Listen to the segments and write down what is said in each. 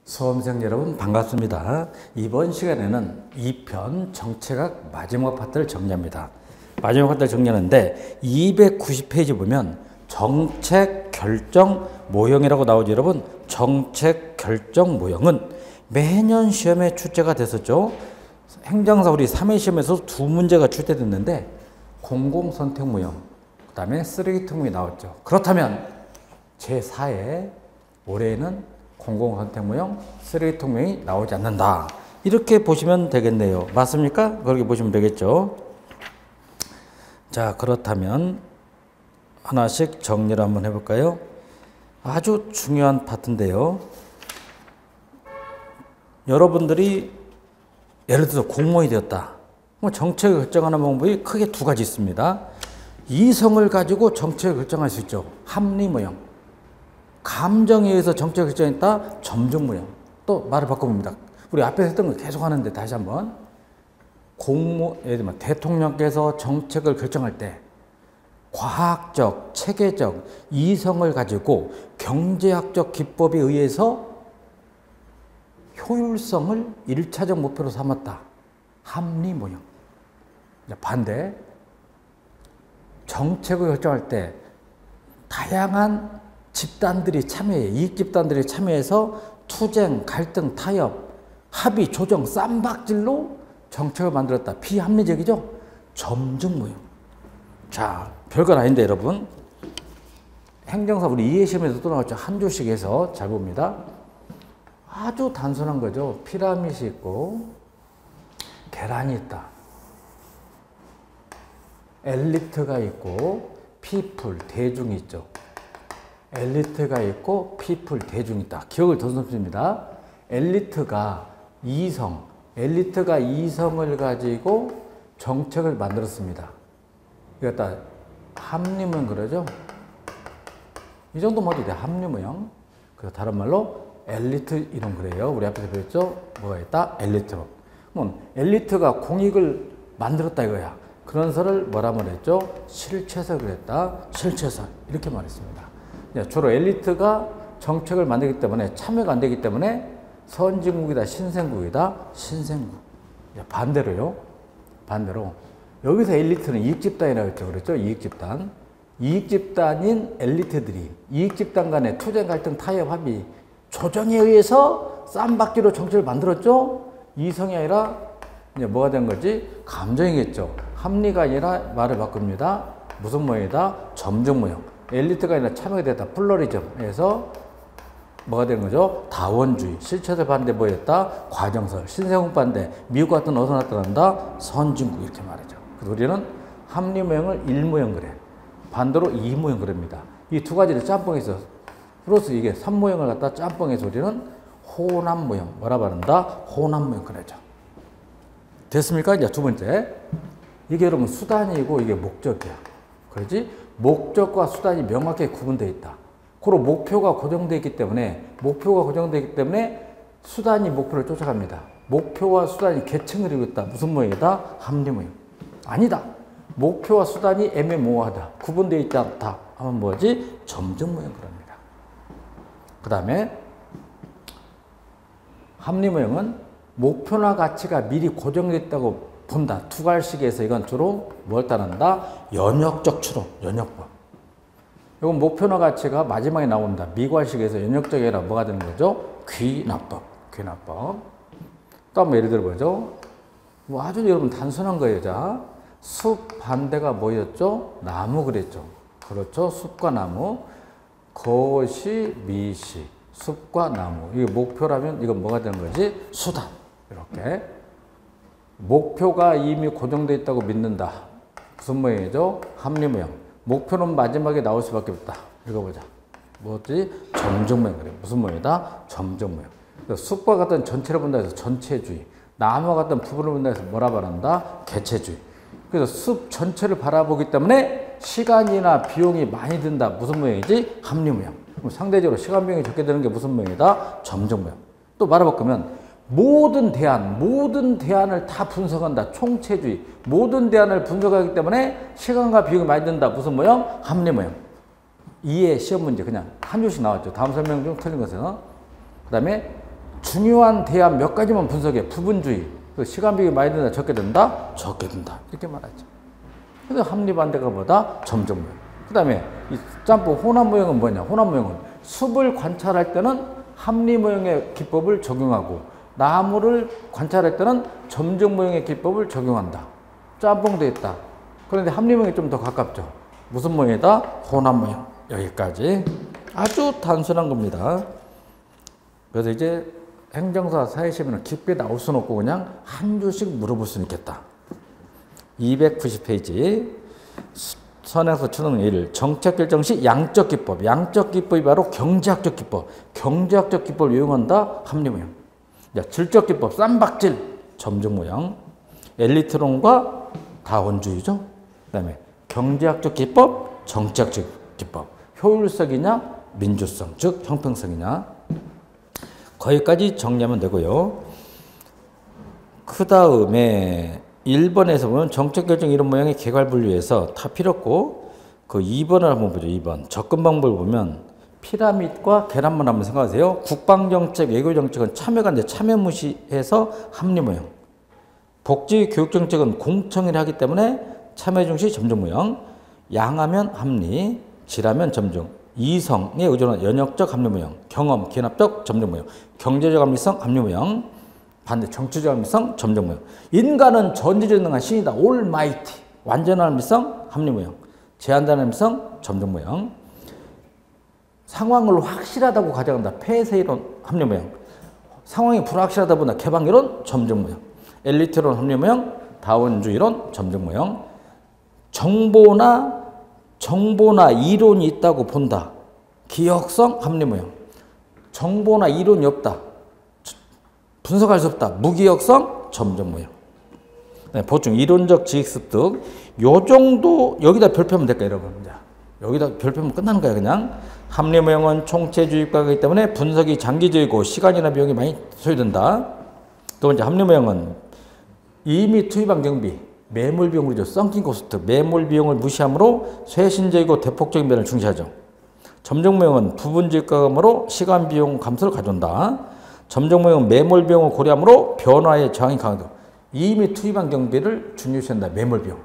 수험생 여러분 반갑습니다. 이번 시간에는 2편 정책학 마지막 파트를 정리합니다. 마지막 파트를 정리하는데 290페이지 보면 정책 결정 모형이라고 나오죠. 여러분, 정책 결정 모형은 매년 시험에 출제가 됐었죠. 행정사 우리 3회 시험에서 두 문제가 출제됐는데 공공선택 모형, 그 다음에 쓰레기통 모형이 나왔죠. 그렇다면 제4회 올해에는 공공선택 모형, 쓰레기통 모형이 나오지 않는다. 이렇게 보시면 되겠네요. 맞습니까? 그렇게 보시면 되겠죠. 자, 그렇다면 하나씩 정리를 한번 해볼까요? 아주 중요한 파트인데요. 여러분들이 예를 들어서 공무원이 되었다. 정책을 결정하는 방법이 크게 두 가지 있습니다. 이성을 가지고 정책을 결정할 수 있죠. 합리 모형. 감정에 의해서 정책을 결정했다. 점정 모형. 또 말을 바꿔봅니다. 우리 앞에서 했던 걸 계속 하는데 다시 한번. 예를 들면 대통령께서 정책을 결정할 때 과학적, 체계적 이성을 가지고 경제학적 기법에 의해서 효율성을 1차적 목표로 삼았다. 합리 모형. 반대, 정책을 결정할 때 다양한 집단들이 참여해, 이익집단들이 참여해서 투쟁, 갈등, 타협, 합의, 조정, 쌈박질로 정책을 만들었다. 비합리적이죠? 점증 모형. 자, 별건 아닌데 여러분. 행정사 우리 2회 시험에서 또 나왔죠. 한 줄씩 해서 잘 봅니다. 아주 단순한 거죠. 피라밋이 있고 계란이 있다. 엘리트가 있고 피플, 대중이 있죠. 엘리트가 있고 피플, 대중이 있다. 기억을 더듬습니다. 엘리트가 이성을 가지고 정책을 만들었습니다. 이거 다 합리모형 그러죠? 이 정도만 해도 돼. 합리모형. 그래서 다른 말로 엘리트 이론 그래요. 우리 앞에서 배웠죠? 뭐가 있다? 엘리트로. 그럼 엘리트가 공익을 만들었다 이거야. 그런 설을 뭐라 말했죠? 실체설 그랬다. 실체설. 이렇게 말했습니다. 주로 엘리트가 정책을 만들기 때문에 참여가 안 되기 때문에 선진국이다, 신생국이다, 신생국. 반대로 여기서 엘리트는 이익집단이라고 했죠. 그랬죠? 이익집단. 이익집단인 엘리트들이 이익집단 간의 투쟁, 갈등, 타협, 합의, 조정에 의해서 쌈박지로 정책을 만들었죠? 이성이 아니라 이제 뭐가 된 거지? 감정이겠죠. 합리가 아니라 말을 바꿉니다. 무슨 모형이다? 점정 모형. 엘리트가 아니라 참여가 됐다. 플러리즘에서 뭐가 된 거죠? 다원주의. 실체설 반대 뭐였다? 과정설. 신생국 반대. 미국 같은 어디서 나타난다? 선진국. 이렇게 말하죠. 그래서 우리는 합리 모형을 1모형 그래. 반대로 2모형 그럽니다. 이 두 가지를 짬뽕해서 플러스 이게 3모형을 갖다 짬뽕해서 우리는 호남 모형. 뭐라 바른다? 호남 모형 그러죠. 됐습니까? 이제 두 번째. 이게 여러분 수단이고 이게 목적이야. 그렇지? 목적과 수단이 명확하게 구분되어 있다. 그리고 목표가 고정되어 있기 때문에 수단이 목표를 쫓아갑니다. 목표와 수단이 계층을 이루었다. 무슨 모형이다? 합리 모형. 아니다. 목표와 수단이 애매모호하다. 구분되어 있지 않다. 하면 뭐지? 점정 모형 그럽니다. 그 다음에 합리 모형은 목표나 가치가 미리 고정됐다고 본다. 투괄식에서 이건 주로 뭘 따른다? 연역적 추론, 연역법. 이건 목표나 가치가 마지막에 나온다. 미괄식에서 연역적이 아니라 뭐가 되는 거죠? 귀납법. 또 한번 예를 들어보죠. 뭐 아주 여러분 단순한 거예요. 자, 숲 반대가 뭐였죠? 나무 그랬죠. 그렇죠? 숲과 나무. 거시, 미시. 숲과 나무. 이게 목표라면 이건 뭐가 되는 거지? 수단. 이렇게. 목표가 이미 고정되어 있다고 믿는다. 무슨 모형이죠? 합리 모형. 목표는 마지막에 나올 수밖에 없다. 읽어보자. 뭐지? 점정 모형 그래. 무슨 모형이다? 점정 모형. 숲과 같은 전체를 본다 해서 전체주의. 나무와 같은 부분을 본다 해서 뭐라 말한다? 개체주의. 그래서 숲 전체를 바라보기 때문에 시간이나 비용이 많이 든다. 무슨 모형이지? 합리 모형. 그럼 상대적으로 시간 비용이 적게 드는 게 무슨 모형이다? 점정 모형. 또 말을 바꾸면 모든 대안을 다 분석한다. 총체주의. 모든 대안을 분석하기 때문에 시간과 비용이 많이 든다. 무슨 모형? 합리 모형. 2의 시험 문제 그냥 한 줄씩 나왔죠. 다음 설명 중 틀린 것은. 그 다음에 중요한 대안 몇 가지만 분석해. 부분주의. 그 시간 비용이 많이 든다, 적게 든다? 적게 든다. 이렇게 말하죠. 그래서 합리 반대가 뭐다? 점정 모형. 그 다음에 이 짬뽕 혼합 모형은 뭐냐? 혼합 모형은 숲을 관찰할 때는 합리 모형의 기법을 적용하고 나무를 관찰할 때는 점정 모형의 기법을 적용한다. 짬뽕도 있다. 그런데 합리 모형이 좀 더 가깝죠. 무슨 모형이다? 혼합 모형. 여기까지. 아주 단순한 겁니다. 그래서 이제 행정사 사회시험에는 깊게 나올 수는 없고 그냥 한 줄씩 물어볼 수는 있겠다. 290페이지 선에서 추론 1 정책 결정 시 양적 기법. 양적 기법이 바로 경제학적 기법. 경제학적 기법을 이용한다. 합리 모형. 질적 기법 쌈박질 점정 모형. 엘리트론과 다원주의죠. 그 다음에 경제학적 기법 정책적 기법. 효율성이냐 민주성 즉 형평성이냐. 거기까지 정리하면 되고요. 그 다음에 1번에서 보면 정책 결정 이런 모양의 개괄 분류에서 다 필요 없고 그 2번을 한번 보죠. 2번 접근 방법을 보면 피라밋과 계란만 한번 생각하세요. 국방정책, 외교정책은 참여가인데 참여 무시해서 합리 모형. 복지, 교육정책은 공청회를 하기 때문에 참여 중시 점정 모형. 양하면 합리, 질하면 점정. 이성에 의존한 연역적 합리 모형. 경험, 기납적 점정 모형. 경제적 합리성 합리 모형. 반대 정치적 합리성 점정 모형. 인간은 전지전능한 신이다. 올마이티. 완전한 합리성 합리 모형. 제한된 합리성 점정 모형. 상황을 확실하다고 가져간다. 폐쇄이론 합리 모형. 상황이 불확실하다 보다 개방이론 점정 모형. 엘리트론 합리 모형. 다원주의론 점정 모형. 정보나 이론이 있다고 본다. 기억성 합리 모형. 정보나 이론이 없다. 분석할 수 없다. 무기억성 점정 모형. 네, 보충 이론적 지식 습득. 요 정도 여기다 별표하면 될까 여러분. 여기다 별표하면 끝나는 거야 그냥. 합리 모형은 총체주의과이기 때문에 분석이 장기적이고 시간이나 비용이 많이 소요된다. 또 번째 합리 모형은 이미 투입한 경비, 매몰 비용으로 썬킹 코스트, 매몰 비용을 무시하므로 쇄신적이고 대폭적인 면을 중시하죠. 점정 모형은 부분적감으로 시간 비용 감소를 가져온다. 점정 모형은 매몰 비용을 고려하므로 변화에 저항이 강하다. 이미 투입한 경비를 중요시한다. 매몰 비용.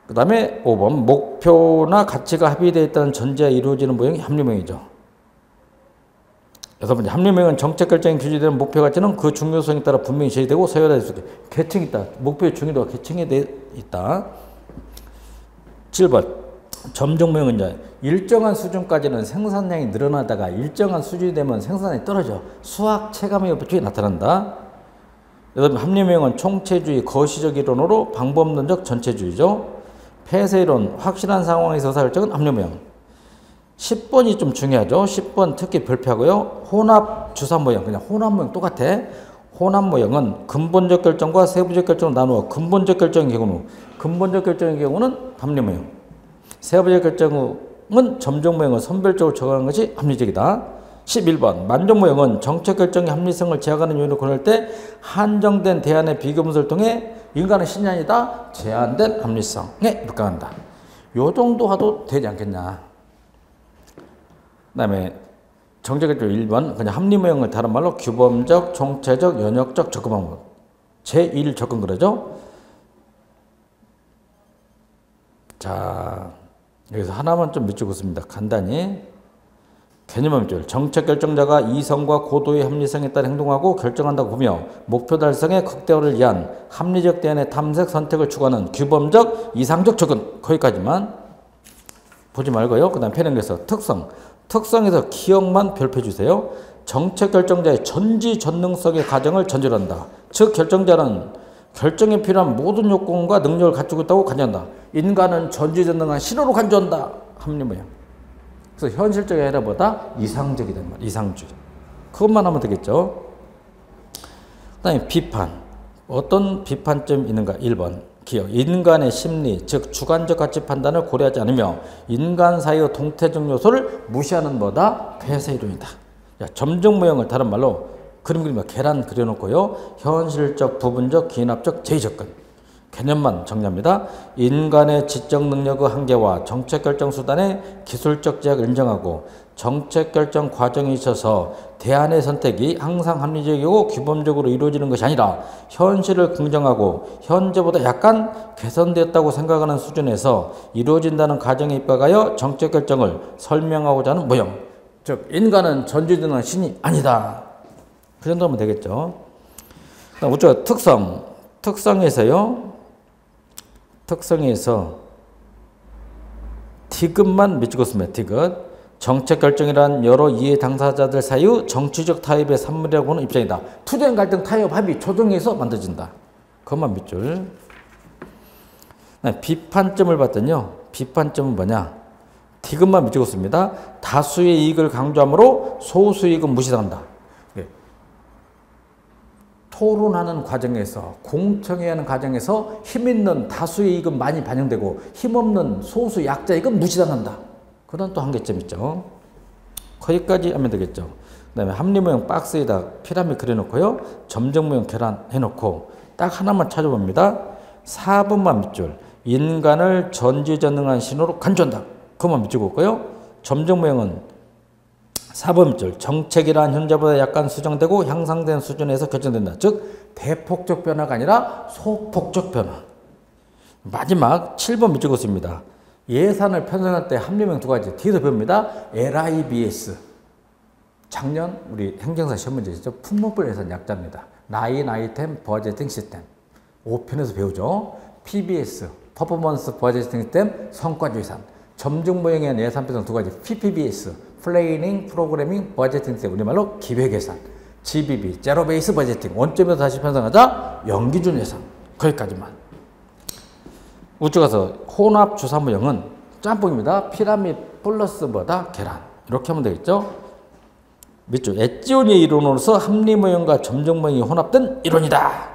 그 다음에 5번 목표나 가치가 합의되어 있다는 전제에 이루어지는 모형이 합리 모형이죠. 6번째 합리 모형은 정책 결정에 규정되는 목표 가치는 그 중요성에 따라 분명히 제시되고 서열화될 수 있게 계층이 있다. 목표의 중요도가 계층에 있다. 7번 점정 모형은 이제 일정한 수준까지는 생산량이 늘어나다가 일정한 수준이 되면 생산량이 떨어져. 수학 체감의 요법이 나타난다. 8번 합리 모형은 총체주의 거시적 이론으로 방법론적 전체주의죠. 폐쇄이론 확실한 상황에서 설정은 합리 모형. 10번이 좀 중요하죠. 10번 특히 별표하고요. 혼합 주사 모형. 그냥 혼합 모형 똑같아. 혼합 모형은 근본적 결정과 세부적 결정을 나누어 근본적 결정의 경우는 합리 모형. 세부적 결정은 점정 모형을 선별적으로 적용하는 것이 합리적이다. 11번 만족 모형은 정책 결정의 합리성을 제약하는 요인을 고려할 때 한정된 대안의 비교문서를 통해 인간은 신이 아니다. 제한된 합리성에 입각한다. 요 정도 하도 되지 않겠냐. 그 다음에 정책 결정 1번 그냥 합리 모형을 다른 말로 규범적, 총체적, 연역적 접근 방법. 제1 접근 그러죠. 자, 여기서 하나만 좀 밑줄 긋습니다. 간단히. 개념의 밑줄. 정책 결정자가 이성과 고도의 합리성에 따라 행동하고 결정한다고 보며 목표 달성의 극대화를 위한 합리적 대안의 탐색, 선택을 추구하는 규범적, 이상적 접근. 거기까지만 보지 말고요. 그 다음 편행에서 특성. 특성에서 기억만 별표해 주세요. 정책 결정자의 전지전능성의 가정을 전제한다. 즉 결정자는 결정에 필요한 모든 요건과 능력을 갖추고 있다고 간주한다. 인간은 전지전능한 신호로 간주한다. 합리 모형. 그래서 현실적인 해라보다 이상적이란 말. 이상주의. 그것만 하면 되겠죠. 그 다음에 비판. 어떤 비판점이 있는가? 1번. 기억. 인간의 심리, 즉 주관적 가치 판단을 고려하지 않으며 인간 사이의 동태적 요소를 무시하는 뭐다? 폐쇄이론이다. 점정 모형을 다른 말로 그림 그리며 계란 그려놓고요. 현실적, 부분적, 기납적, 제의접근. 개념만 정리합니다. 인간의 지적 능력의 한계와 정책 결정 수단의 기술적 제약을 인정하고 정책 결정 과정에 있어서 대안의 선택이 항상 합리적이고 규범적으로 이루어지는 것이 아니라 현실을 긍정하고 현재보다 약간 개선되었다고 생각하는 수준에서 이루어진다는 가정에 입각하여 정책 결정을 설명하고자 하는 모형. 즉 인간은 전지전능한 신이 아니다. 그 정도 하면 되겠죠. 우측 특성에서 디귿만 밑줄 긋습니다. 디귿. 정책 결정이란 여러 이해 당사자들 사이의 정치적 타협의 산물이라고 하는 입장이다. 투쟁, 갈등, 타협, 합의, 조정에서 만들어진다. 그것만 밑줄. 비판점을 봤더니요. 비판점은 뭐냐? 디귿만 밑줄 긋습니다. 다수의 이익을 강조하므로 소수의 이익은 무시당한다. 토론하는 과정에서, 공청회 하는 과정에서 힘있는 다수의 이익은 많이 반영되고 힘없는 소수 약자 이익은 무시당한다. 그런 또 한계점 있죠. 거기까지 하면 되겠죠. 그 다음에 합리 모형 박스에다 피라미드 그려놓고요. 점정 모형 계란 해놓고 딱 하나만 찾아봅니다. 4번만 밑줄. 인간을 전지전능한 신호로 간주한다. 그것만 밑줄 긋고요. 점정 모형은 4번 밑줄. 정책이란 현재보다 약간 수정되고 향상된 수준에서 결정된다. 즉 대폭적 변화가 아니라 소폭적 변화. 마지막 7번 밑줄 긋습니다. 예산을 편성할 때 합리명 두 가지 뒤에서 배웁니다. LIBS. 작년 우리 행정사 시험 문제죠. 품목별 예산 약자입니다. 라인 아이템 버제팅 시스템. 5편에서 배우죠. PBS. 퍼포먼스 버제팅 시스템 성과주 예산. 점증 모형의 예산 편성 두 가지. PPBS. 플레이닝 프로그래밍 버제팅 시스템. 우리말로 기획 예산. GBB. 제로 베이스 버제팅. 원점에서 다시 편성하자. 연기준 예산. 거기까지만. 우측 가서 혼합 주사 모형은 짬뽕입니다. 피라미드 플러스 뭐다? 계란. 이렇게 하면 되겠죠. 밑줄. 엣지온의 이론으로서 합리 모형과 점정 모형이 혼합된 이론이다.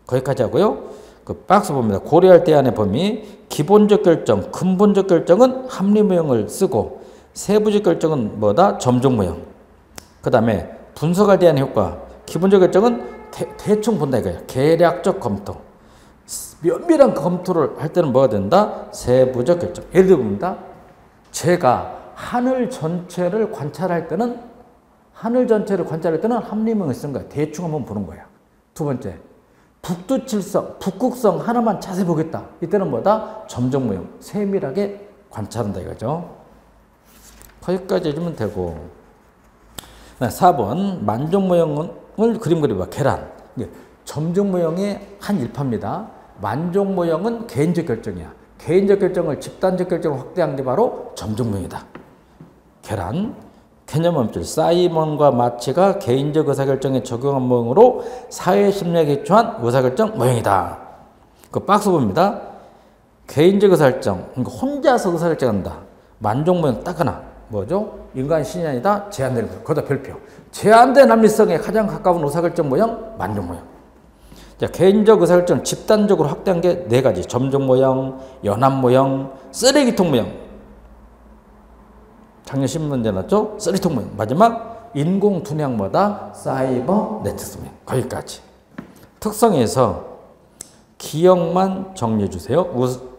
거기까지 하고요. 그 박스 봅니다. 고려할 대안의 범위. 기본적 결정, 근본적 결정은 합리 모형을 쓰고 세부적 결정은 뭐다? 점정 모형. 그 다음에 분석할 대안의 효과. 기본적 결정은 대충 본다 이거예요. 계략적 검토. 면밀한 검토를 할 때는 뭐가 된다? 세부적 결정. 예를 들어봅니다. 제가 하늘 전체를 관찰할 때는 합리명을 쓰는 거야. 대충 한번 보는 거야. 두 번째, 북극성 하나만 자세히 보겠다. 이때는 뭐다? 점정 모형. 세밀하게 관찰한다 이거죠. 거기까지 해주면 되고. 4번, 만족 모형을 그림 그려봐. 계란. 점정 모형의 한 일파입니다. 만족 모형은 개인적 결정이야. 개인적 결정을 집단적 결정으로 확대한 게 바로 점정 모형이다. 계란. 개념함줄. 사이먼과 마치가 개인적 의사결정에 적용한 모형으로 사회심리학에 기초한 의사결정 모형이다. 그 박스 봅니다. 개인적 의사결정. 그러니까 혼자서 의사결정한다. 만족 모형 딱 하나. 뭐죠? 인간 신이 아니다. 제한되는 거. 거기다 별표. 제한된 합리성에 가장 가까운 의사결정 모형, 만족 모형. 자, 개인적 의사결정 집단적으로 확대한 게 4가지. 점정 모형, 연합 모형, 쓰레기통 모형. 작년 신문제 났죠? 쓰레기통 모형. 마지막 인공투명보다 사이버 네트워크 모형. 거기까지. 특성에서 기억만 정리해 주세요.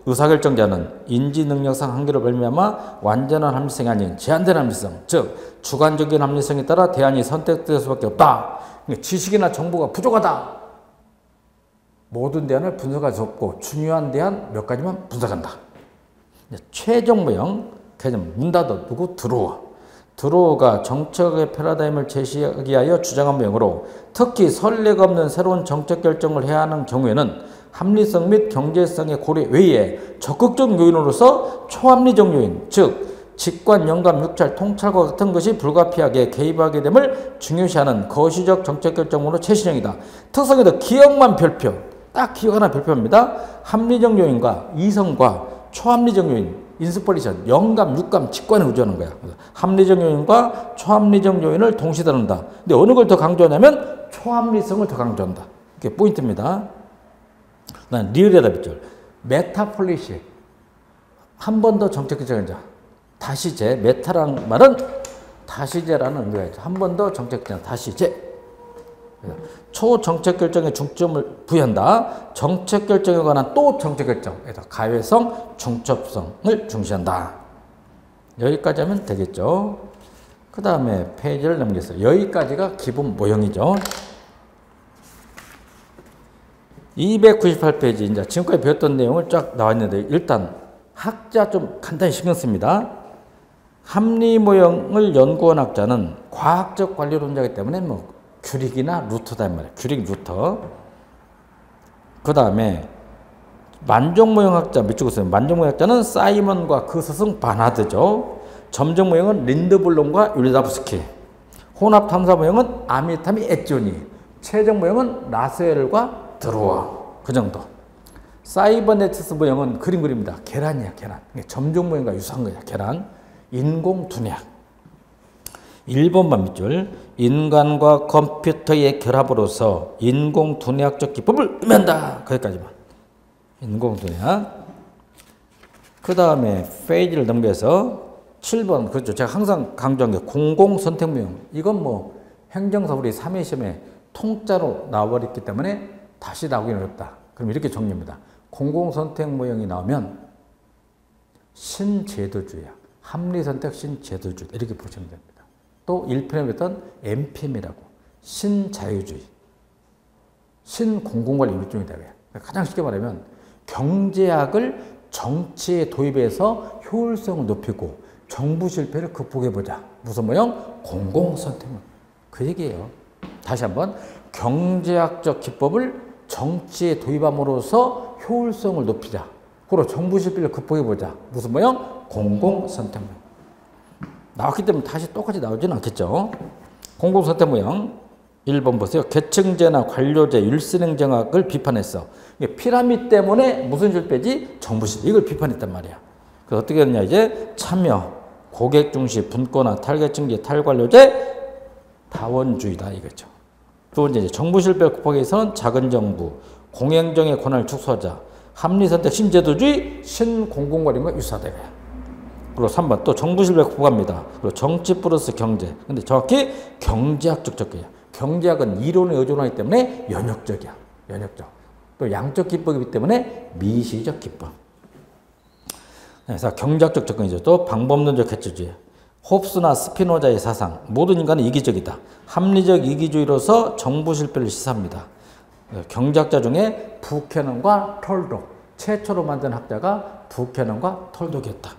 의사결정자는 인지능력상 한계로 말미암아 완전한 합리성이 아닌 제한된 합리성, 즉 주관적인 합리성에 따라 대안이 선택될 수밖에 없다. 지식이나 정보가 부족하다. 모든 대안을 분석할 수 없고 중요한 대안 몇 가지만 분석한다. 최종 모형, 개념 문 닫아 두고 드로어가 정책의 패러다임을 제시하기 위하여 주장한 모형으로 특히 선례가 없는 새로운 정책 결정을 해야 하는 경우에는 합리성 및 경제성의 고려 외에 적극적 요인으로서 초합리적 요인, 즉 직관, 영감, 육찰, 통찰과 같은 것이 불가피하게 개입하게 됨을 중요시하는 거시적 정책 결정으로 최신형이다. 특성에도 기억만 별표, 딱 기억 하나 별표입니다. 합리적 요인과 이성과 초합리적 요인, 인스퍼레이션, 영감, 육감, 직관에 의존하는 거야. 합리적 요인과 초합리적 요인을 동시에 다룬다. 근데 어느 걸 더 강조하냐면 초합리성을 더 강조한다. 이게 포인트입니다. 난 리얼에다 bit줄. 메타폴리시. 한 번 더 정책 결정자. 다시제. 메타라는 말은 다시제라는 의미가 있죠. 한 번 더 정책 결정. 다시제. 초정책 결정에 중점을 부여한다. 정책 결정에 관한 또 정책 결정. 그래서 가외성, 중첩성을 중시한다. 여기까지 하면 되겠죠. 그 다음에 페이지를 넘겼어요. 여기까지가 기본 모형이죠. 298페이지 이제 지금까지 배웠던 내용을 쫙 나와 있는데 일단 학자 좀 간단히 신경 씁니다. 합리 모형을 연구한 학자는 과학적 관리론자이기 때문에 뭐 규릭이나 루터다 말이에요. 규릭, 루터. 그 다음에 만족 모형 학자 밑줄 그었어요. 만족 모형 학자는 사이먼과 그 스승 바나드죠. 점적 모형은 린드블롬과 율리다브스키. 혼합 탐사 모형은 아미타미 에쪼니. 최적 모형은 라스웰과 드로어. 그 정도. 사이버네티스 모형은 그림 그립니다. 계란이야, 계란. 점적 모형과 유사한 거야, 계란. 인공 두뇌학. 1번만 밑줄. 인간과 컴퓨터의 결합으로서 인공 두뇌학적 기법을 의미한다. 거기까지만. 인공 두뇌학. 그 다음에 페이지를 넘겨서 7번. 그렇죠. 제가 항상 강조한 게 공공 선택 모형. 이건 뭐 행정사 우리 3회 시험에 통짜로 나와버렸기 때문에 다시 나오기는 어렵다. 그럼 이렇게 정리합니다. 공공선택 모형이 나오면 신제도주의야. 합리선택 신제도주의. 이렇게 보시면 됩니다. 또 1편에 봤던 MPM이라고. 신자유주의. 신공공관리 일종이다. 가장 쉽게 말하면 경제학을 정치에 도입해서 효율성을 높이고 정부 실패를 극복해보자. 무슨 모형? 공공선택 모형. 그 얘기예요. 다시 한번. 경제학적 기법을 정치에 도입함으로써 효율성을 높이자. 그리고 정부 실패를 극복해보자. 무슨 모형? 공공선택 모형. 나왔기 때문에 다시 똑같이 나오지는 않겠죠. 공공선택 모형 1번 보세요. 계층제나 관료제, 율신행정학을 비판했어. 피라미드 때문에 무슨 실패지? 정부 실패. 이걸 비판했단 말이야. 그래서 어떻게 했냐 이제 참여, 고객 중시, 분권화, 탈계층제, 탈관료제, 다원주의다 이거죠. 두 번째 이제 정부 실패를 극복하기 위해서는 작은 정부, 공행정의 권한을 축소하자, 합리선택 신제도주의, 신공공관리가 유사하다. 그리고 3번 또 정부 실패를 극복합니다. 그리고 정치 플러스 경제. 근데 정확히 경제학적 접근이야. 경제학은 이론에 의존하기 때문에 연역적이야. 연역적. 또 양적 기법이기 때문에 미시적 기법. 그래서 경제학적 접근이죠. 또 방법론적 개체주의. 홉스나 스피노자의 사상. 모든 인간은 이기적이다. 합리적 이기주의로서 정부 실패를 시사합니다. 경제학자 중에 부캐넌과 털독. 최초로 만든 학자가 부캐넌과 털독이었다.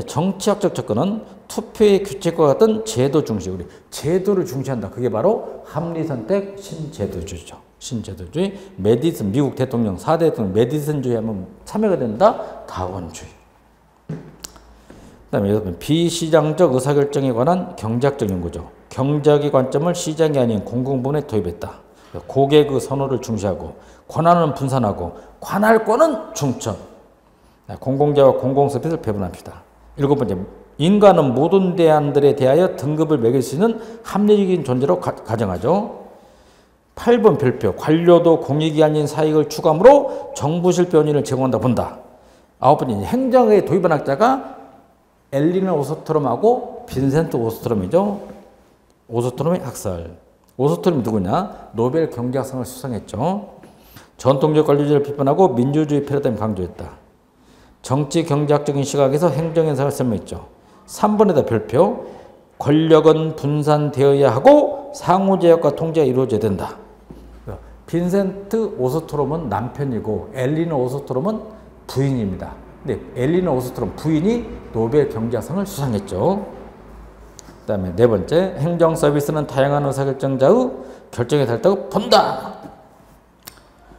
정치학적 접근은 투표의 규칙과 같은 제도 중시. 우리 제도를 중시한다. 그게 바로 합리선택 신제도주의죠. 신제도주의. 메디슨, 미국 대통령, 4대 대통령 메디슨주의 하면 참여가 된다. 다원주의. 그 다음에 비시장적 의사결정에 관한 경제학적 연구죠. 경제학의 관점을 시장이 아닌 공공부문에 도입했다. 고객의 선호를 중시하고 권한은 분산하고 관할권은 중첩. 공공재와 공공서비스를 배분합시다. 7번째, 인간은 모든 대안들에 대하여 등급을 매길 수 있는 합리적인 존재로 가정하죠. 8번 별표, 관료도 공익이 아닌 사익을 추구함으로 정부 실패 원인을 제공한다 본다. 9번째, 행정에 도입한 학자가 엘리너 오스트롬하고 빈센트 오스트롬이죠. 오스트롬의 학설. 오스트롬이 누구냐? 노벨 경제학상을 수상했죠. 전통적 관료제를 비판하고 민주주의 패러다임을 강조했다. 정치 경제학적인 시각에서 행정현상을 설명했죠. 3번에다 별표. 권력은 분산되어야 하고 상호제약과 통제가 이루어져야 된다. 빈센트 오스트롬은 남편이고 엘리너 오스트롬은 부인입니다. 근데 엘리너 오스트롬 부인이 노벨 경제학상을 수상했죠. 그 다음에 4번째, 행정 서비스는 다양한 의사결정자의 결정에 달했다고 본다.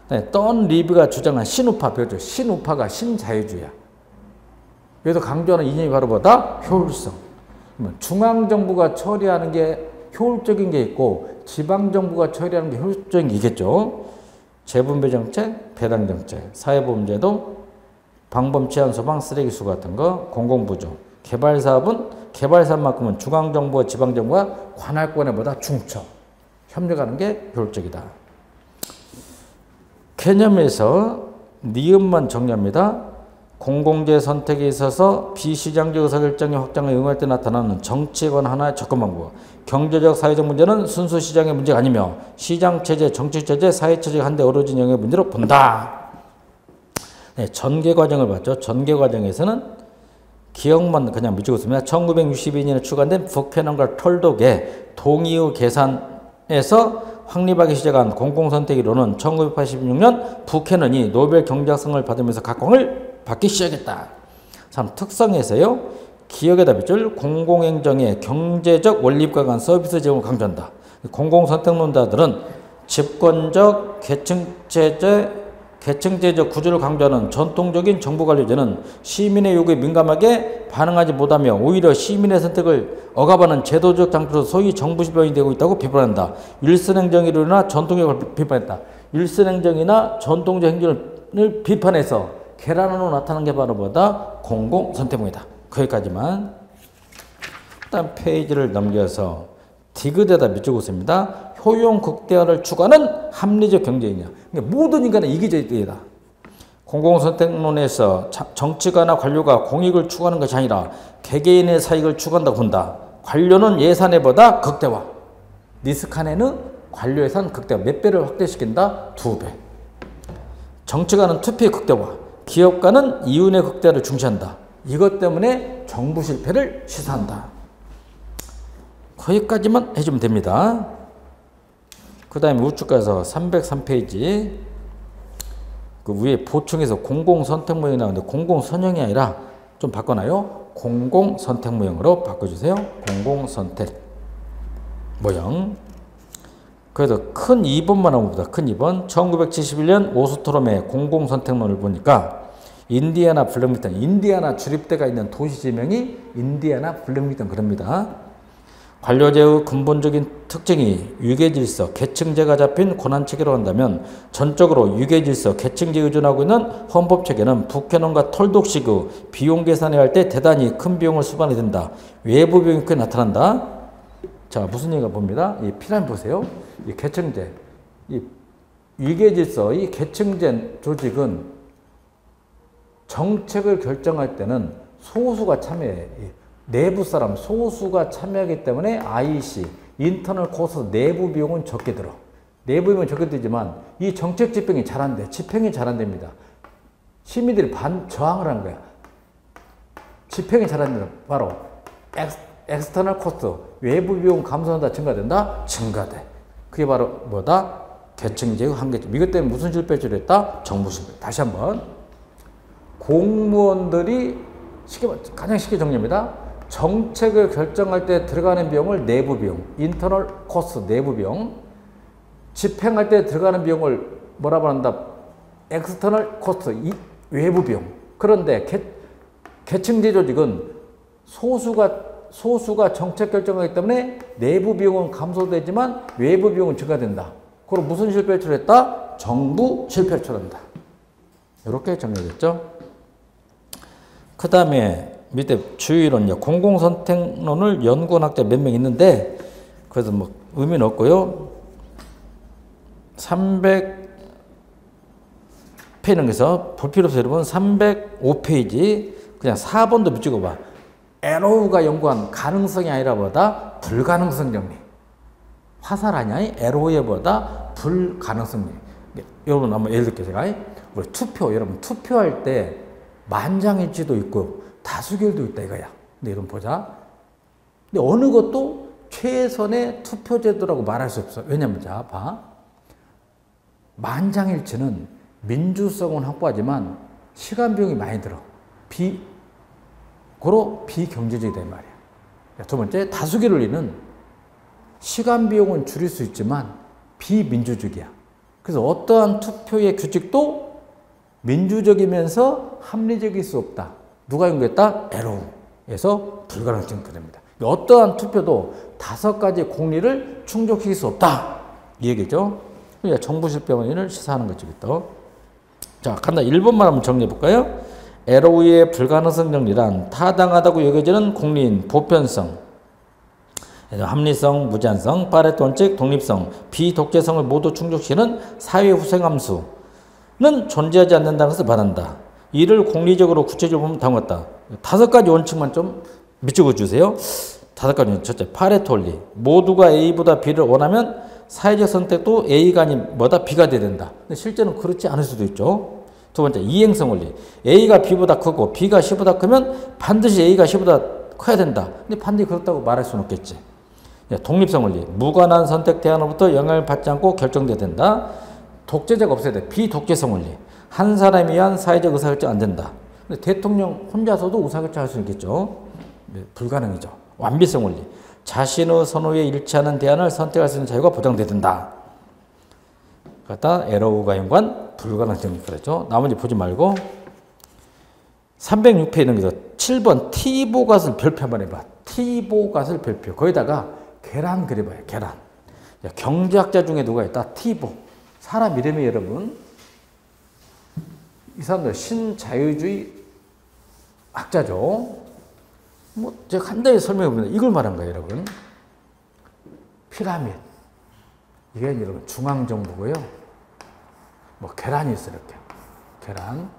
네, 던 리브가 주장한 신우파 배우죠. 신우파가 신자유주의야. 여기서 강조하는 이념이 바로 뭐다? 효율성. 중앙정부가 처리하는 게 효율적인 게 있고 지방정부가 처리하는 게 효율적인 게 있겠죠. 재분배정책, 배당정책, 사회보험제도, 방범치안 소방, 쓰레기 수거 같은 거, 공공부조, 개발사업은 개발사업만큼은 중앙정부와 지방정부가 관할권에보다 중첩, 협력하는 게 효율적이다. 개념에서 니은만 정리합니다. 공공재 선택에 있어서 비시장적 의사결정의 확장에 응할 때 나타나는 정치에 관한 하나의 접근 방법. 경제적, 사회적 문제는 순수 시장의 문제가 아니며 시장체제, 정치체제, 사회체제가 한데 어우러진 영역의 문제로 본다. 네, 전개 과정을 봤죠. 전개 과정에서는 기억만 그냥 묻히고 있습니다. 1962년에 추가된 부캐넌과 톨독의 동의의 계산에서 확립하기 시작한 공공선택이론은 1986년 부캐넌이 노벨 경제학상을 받으면서 각광을 받기 시작했다. 참 특성에서요. 기억의 답이죠. 공공행정의 경제적 원리과 간 서비스 제공을 강조한다. 공공선택론자들은 집권적 계층제적 구조를 강조하는 전통적인 정부관리제는 시민의 요구에 민감하게 반응하지 못하며 오히려 시민의 선택을 억압하는 제도적 장치로 소위 정부실병이 되고 있다고 비판한다. 일선행정이나 전통력을 비판했다. 일선행정이나 전통적 행정을 비판해서 계란으로 나타난 게 바로 뭐다? 공공선택론이다. 거기까지만. 다음 페이지를 넘겨서 디귿에다 밑주고 있습니다. 효용 극대화를 추구하는 합리적 경제이냐. 그러니까 모든 인간은 이기적이다. 공공선택론에서 정치가나 관료가 공익을 추구하는 것이 아니라 개개인의 사익을 추구한다고 본다. 관료는 예산에보다 극대화. 니스칸에는 관료 예산 극대화. 몇 배를 확대시킨다? 2배. 정치가는 투표의 극대화. 기업가는 이윤의 극대화를 중시한다. 이것 때문에 정부 실패를 시사한다. 거기까지만 해주면 됩니다. 그 다음에 우측 가서 303페이지 그 위에 보충해서 공공선택모형이 나오는데 공공선형이 아니라 좀 바꿔놔요. 공공선택모형으로 바꿔주세요. 공공선택 모형. 그래도 큰 2번만 하면 보다. 큰 2번. 1971년 오스트롬의 공공선택론을 보니까 인디애나 블랙리턴, 인디애나 주립대가 있는 도시 지명이 인디애나 블랙리턴 그럽니다. 관료제의 근본적인 특징이 유계질서, 계층제가 잡힌 권한체계로 한다면 전적으로 유계질서, 계층제에 의존하고 있는 헌법체계는 부캐넌과 톨독식의 비용 계산을 할 때 대단히 큰 비용을 수반하게 된다. 외부 비용이 크게 나타난다. 자, 무슨 얘기가 봅니다. 이 피라미드 보세요. 이 계층제, 이 유계질서, 이 계층제 조직은 정책을 결정할 때는 소수가 참여해. 내부 사람 소수가 참여하기 때문에 IC, 인터널 코스트 내부 비용은 적게 들어. 내부 비용은 적게 들지만 이 정책 집행이 잘 안 돼. 집행이 잘 안 됩니다. 시민들이 저항을 한 거야. 집행이 잘 안 된다. 바로 엑스터널 코스트, 외부 비용 감소한다, 증가된다? 증가돼. 그게 바로 뭐다? 계층제의 한계점. 이것 때문에 무슨 실패를 했다? 정부 실패. 다시 한번. 공무원들이 가장 쉽게 정리합니다. 정책을 결정할 때 들어가는 비용을 내부 비용, 인터널 코스트 내부 비용, 집행할 때 들어가는 비용을 뭐라고 한다? 엑스터널 코스트 외부 비용. 그런데 계층제 조직은 소수가 정책 결정하기 때문에 내부 비용은 감소되지만 외부 비용은 증가된다. 그럼 무슨 실패를 초래했다? 정부 실패를 초래한다. 이렇게 정리됐죠. 그 다음에 밑에 주의론요. 공공선택론을 연구한 학자 몇 명 있는데 그래서 뭐 의미는 없고요. 300페이지에서 볼 필요 없어요. 여러분 305페이지 그냥 4번도 밑찍어 봐. 에로우가 연구한 가능성이 아니라 보다 불가능성 정리. 화살 아니야? 에로우보다 불가능성 정리. 여러분 한번 예를 들게 제가 우리 여러분 투표할 때 만장일치도 있고 다수결도 있다 이거야. 근데 여러분 보자. 근데 어느 것도 최선의 투표제도라고 말할 수 없어. 왜냐면 자 봐. 만장일치는 민주성은 확보하지만 시간 비용이 많이 들어. 비경제적이다 이 말이야. 두 번째 다수결론리는 시간 비용은 줄일 수 있지만 비민주적이야. 그래서 어떠한 투표의 규칙도 민주적이면서 합리적일 수 없다. 누가 연구했다? 에로우에서 불가능성 됩니다. 어떠한 투표도 5가지 공리를 충족시킬 수 없다. 이 얘기죠. 정부 실패 원인을 시사하는 거죠. 또. 자, 간다. 1번만 한번 정리해 볼까요? 에로우의 불가능성 정리란 타당하다고 여겨지는 공리인 보편성, 합리성, 무제한성, 파레토 원칙, 독립성, 비독재성을 모두 충족시키는 사회 후생함수는 존재하지 않는다는 것을 말한다. 이를 공리적으로 구체적으로 보면 다음 같다. 5가지 원칙만 좀 밑줄어 주세요. 5가지 원칙. 첫째, 파레토 원리. 모두가 A보다 B를 원하면 사회적 선택도 A가 아닌 뭐다? B가 돼야 된다. 근데 실제는 그렇지 않을 수도 있죠. 두 번째, 이행성 원리. A가 B보다 크고 B가 C보다 크면 반드시 A가 C보다 커야 된다. 근데 반드시 그렇다고 말할 수는 없겠지. 독립성 원리. 무관한 선택 대안으로부터 영향을 받지 않고 결정돼야 된다. 독재자가 없어야 돼. 비독재성 원리. 한 사람에 의한 사회적 의사결정 안 된다. 근데 대통령 혼자서도 의사결정 할 수 있겠죠. 네, 불가능이죠. 완비성 원리. 자신의 선호에 일치하는 대안을 선택할 수 있는 자유가 보장돼야 된다. 갖다 에러우가 연관 불가능성 그랬죠. 나머지 보지 말고 306페이지 넘겨서 7번 티보갓을 별표 한번 해봐. 티보갓을 별표. 거기다가 계란 그려봐요. 계란. 경제학자 중에 누가 있다? 티보. 사람 이름이 여러분. 이 사람들 신자유주의 학자죠. 뭐 제가 간단히 설명해 보면 이걸 말한 거예요, 여러분. 피라미드. 이게 여러분 중앙정부고요. 뭐 계란이 있어요, 이렇게. 계란.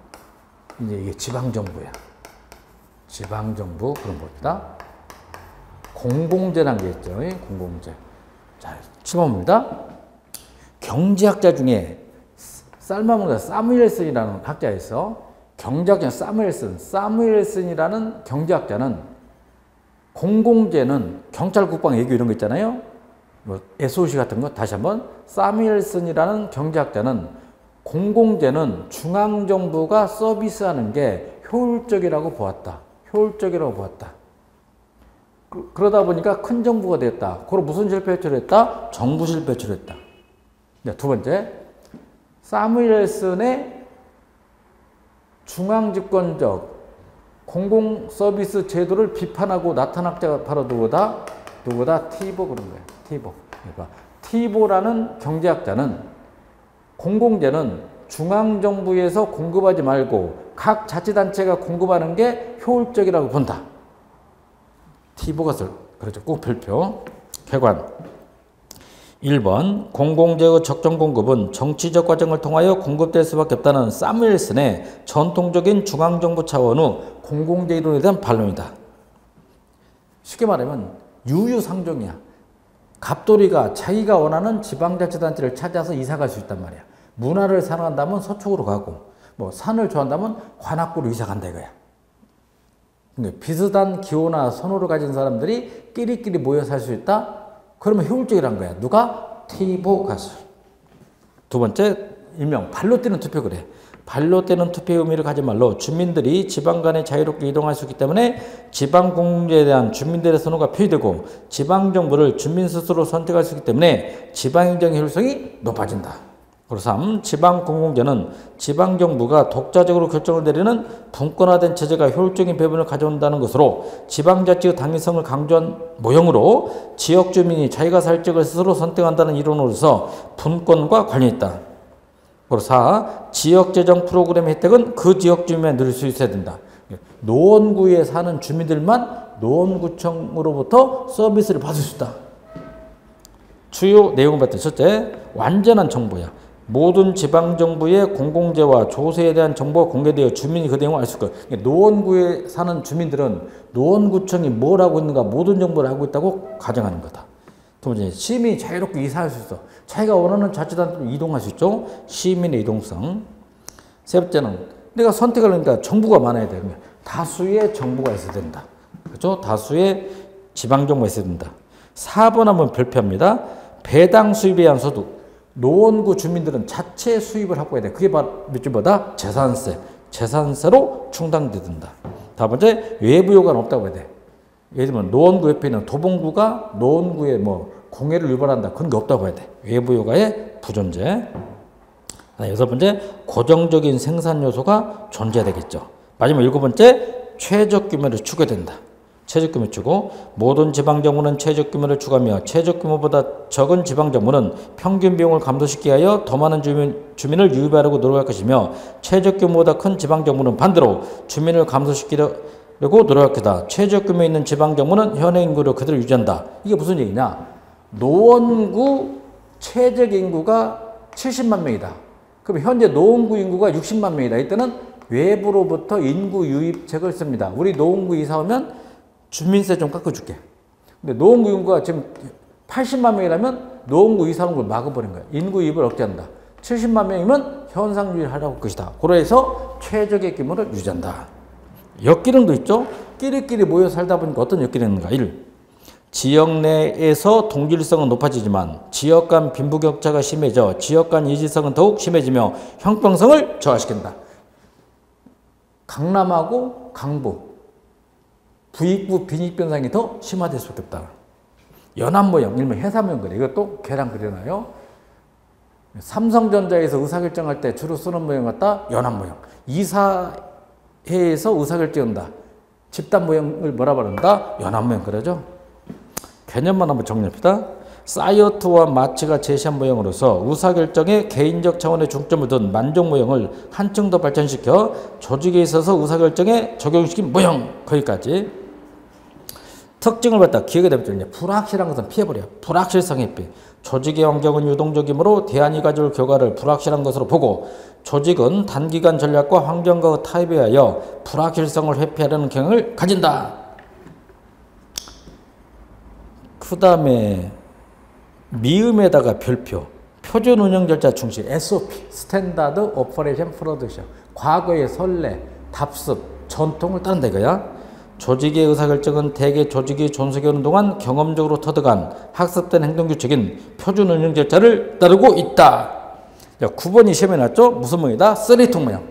이제 이게 지방정부야. 지방정부. 그럼 뭐다? 공공재라는 게 있죠. 공공재. 자, 7번입니다. 경제학자 중에 살마문과 사무엘슨이라는 학자가 있어. 경제학자 사무엘슨이라는 경제학자는 공공재는 경찰, 국방, 외교 이런 거 있잖아요. 뭐 SOC 같은 거 다시 한번 사무엘슨이라는 경제학자는 공공재는 중앙정부가 서비스하는 게 효율적이라고 보았다. 효율적이라고 보았다. 그러다 보니까 큰 정부가 됐다. 그럼 무슨 실패를 초래했다? 정부 실패를 초래했다. 두 번째, 사무엘슨의 중앙집권적 공공서비스 제도를 비판하고 나타난 학자가 바로 누구다? 티보 그런 거예요. 티보. 그러니까 티보라는 경제학자는 공공재는 중앙정부에서 공급하지 말고 각 자치단체가 공급하는 게 효율적이라고 본다. 티보가 그렇죠. 꼭 별표. 객관. 1번 공공재의 적정 공급은 정치적 과정을 통하여 공급될 수밖에 없다는 사무엘슨의 전통적인 중앙정부 차원의 공공재 이론에 대한 반론이다. 쉽게 말하면 유유상종이야. 갑돌이가 자기가 원하는 지방자치단체를 찾아서 이사갈 수 있단 말이야. 문화를 사랑한다면 서쪽으로 가고 뭐 산을 좋아한다면 관악구로 이사간다 이거야. 그러니까 비슷한 기호나 선호를 가진 사람들이 끼리끼리 모여 살 수 있다? 그러면 효율적이란 거야. 누가? 티보 가수. 두 번째, 일명 발로 뛰는 투표 그래. 발로 뛰는 투표의 의미를 가진 말로 주민들이 지방 간에 자유롭게 이동할 수 있기 때문에 지방 공공재에 대한 주민들의 선호가 표시되고 지방정부를 주민 스스로 선택할 수 있기 때문에 지방행정의 효율성이 높아진다. 그리고 3. 지방공공재는 지방정부가 독자적으로 결정을 내리는 분권화된 체제가 효율적인 배분을 가져온다는 것으로 지방자치의 당위성을 강조한 모형으로 지역주민이 자기가 살 지역을 스스로 선택한다는 이론으로서 분권과 관련있다. 그리고 4. 지역재정 프로그램의 혜택은 그 지역주민만 누릴 수 있어야 된다. 노원구에 사는 주민들만 노원구청으로부터 서비스를 받을 수 있다. 주요 내용을 봤더니 첫째, 완전한 정보야. 모든 지방정부의 공공재와 조세에 대한 정보가 공개되어 주민이 그 내용을 알 수 있고 노원구에 사는 주민들은 노원구청이 뭘 하고 있는가 모든 정보를 알고 있다고 가정하는 거다. 두 번째, 시민이 자유롭게 이사할 수 있어. 자기가 원하는 자치단체로 이동할 수 있죠. 시민의 이동성. 세 번째는 내가 선택을 하니까 정부가 많아야 돼. 다수의 정부가 있어야 된다. 그렇죠? 다수의 지방정부가 있어야 된다. 4번 한번 별표합니다. 배당 수입에 의한 소득. 노원구 주민들은 자체 수입을 확보해야 돼. 그게 바로 뭐다? 재산세. 재산세로 충당된다. 다음 번째, 외부 요구는 없다고 해야 돼. 예를 들면 노원구 옆에 있는 도봉구가 노원구에 뭐 공해를 유발한다. 그런 게 없다고 해야 돼. 외부 요구의 부존재. 여섯 번째, 고정적인 생산 요소가 존재되겠죠. 마지막 일곱 번째, 최적 규모를 추구된다. 최적 규모 추구. 모든 지방정부는 최적 규모를 추구하며 최적 규모보다 적은 지방정부는 평균 비용을 감소시키기 위하여 더 많은 주민을 유입하려고 노력할 것이며 최적 규모보다 큰 지방정부는 반대로 주민을 감소시키려고 노력할 것이다. 최적 규모에 있는 지방정부는 현행 인구를 그대로 유지한다. 이게 무슨 얘기냐? 노원구 최적 인구가 70만 명이다. 그럼 현재 노원구 인구가 60만 명이다. 이때는 외부로부터 인구 유입책을 씁니다. 우리 노원구 이사 오면 주민세 좀 깎아줄게. 근데 노원구 인구가 지금 80만 명이라면 노원구 이사 오는 걸 막아버린 거야. 인구 유입을 억제한다. 70만 명이면 현상 유지하라고 할 것이다. 그래서 최적의 규모를 유지한다. 역기능도 있죠. 끼리끼리 모여 살다 보니까 어떤 역기능인가. 1. 지역 내에서 동질성은 높아지지만 지역 간 빈부격차가 심해져 지역 간 이질성은 더욱 심해지며 형평성을 저하시킨다. 강남하고 강북, 부익부 빈익변상이 더 심화될 수밖에 없다. 연합모형, 일명 해사모형 그래. 이것도 계란 그려놔요. 삼성전자에서 의사결정할 때 주로 쓰는 모형 같다. 연합모형. 이사회에서 의사결정한다. 집단 모형을 뭐라 부른다? 연합모형 그러죠. 개념만 한번 정리합시다. 사이어트와 마츠가 제시한 모형으로서 의사결정에 개인적 차원의 중점을 둔 만족 모형을 한층 더 발전시켜 조직에 있어서 의사결정에 적용시킨 모형. 거기까지. 특징을 갖다 기억에 대면 불확실한 것은 피해버려요. 불확실성의 해피. 조직의 환경은 유동적이므로 대안이 가져올 결과를 불확실한 것으로 보고 조직은 단기간 전략과 환경과 타입에 하여 불확실성을 회피하려는 경향을 가진다. 그 다음에 미음에다가 별표, 표준 운영 절차 충실, SOP, 스탠다드 오퍼레이션 프로덕션, 과거의 선례, 답습, 전통을 따른다 이거야. 조직의 의사결정은 대개 조직이 존속해오는 동안 경험적으로 터득한 학습된 행동규칙인 표준 운영 절차를 따르고 있다. 9번이 시험에 났죠? 무슨 모형이다? 쓰레기통 모형.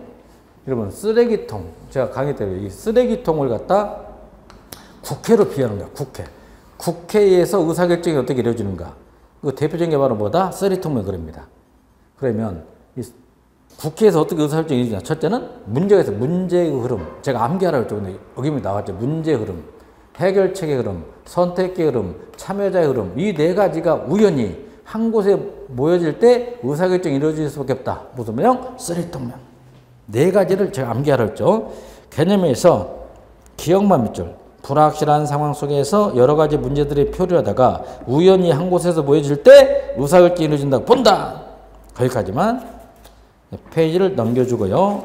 여러분 쓰레기통, 제가 강의 때 이 쓰레기통을 갖다 국회로 비하는 거야. 국회에서 의사결정이 어떻게 이루어지는가. 그 대표적인 게 바로 뭐다? 쓰레기통 모형 그럽니다. 그러면 이 국회에서 어떻게 의사결정이 이루어지냐. 첫째는 문제가 있어. 문제의 흐름. 제가 암기하라고 했죠. 근데 여기 나왔죠. 문제의 흐름, 해결책의 흐름, 선택의 흐름, 참여자의 흐름. 이 네 가지가 우연히 한 곳에 모여질 때 의사결정이 이루어질 수밖에 없다. 무슨 모형? 쓰레기통 모형. 네 가지를 제가 암기하라고 했죠. 개념에서 기억만 밑줄. 불확실한 상황 속에서 여러 가지 문제들이 표류하다가 우연히 한 곳에서 모여질 때 의사결정이 이루어진다고 본다. 거기까지만. 페이지를 넘겨주고요.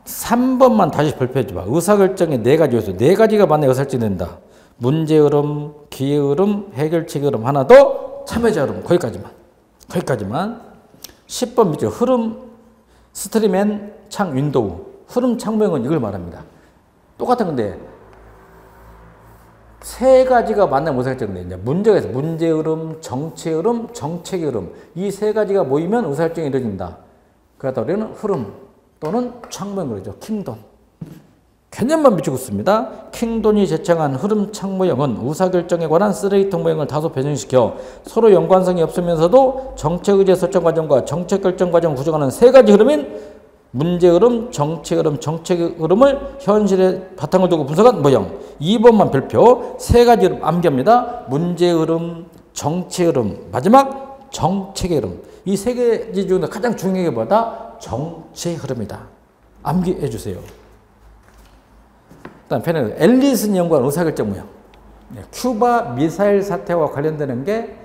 3번만 다시 발표해 줘봐. 의사결정의 네 가지 요소. 네 가지가 만나야 의사결정이 된다. 문제 흐름, 기회 흐름, 해결책 흐름. 하나 더 참여자 흐름. 거기까지만. 10번 밑에 흐름, 스트림앤 창 윈도우. 흐름 창모형은 이걸 말합니다. 똑같은 건데 세 가지가 만나면 의사결정인데 이제 문제가 있어. 문제 흐름, 정치 흐름, 정책의 흐름. 이 세 가지가 모이면 의사결정이 이루어진다. 그러다 우리는 흐름 또는 창모형 그러죠. 킹돈. 개념만 비추고 있습니다. 킹돈이 제창한 흐름 창모형은 의사결정에 관한 쓰레기통 모형을 다소 변형시켜 서로 연관성이 없으면서도 정책 의제 설정 과정과 정책 결정 과정을 구성하는 세 가지 흐름인 문제 흐름, 정치 흐름, 정책의 흐름을 현실에 바탕을 두고 분석한 모형. 2번만 별표. 세 가지 흐름 암기합니다. 문제 흐름, 정치 흐름, 마지막 정책의 흐름. 이 세 가지 중에 가장 중요한 게 뭐다? 정치의 흐름이다. 암기해 주세요. 다음 편에 앨리슨 연구한 의사결정 모형. 큐바 미사일 사태와 관련되는 게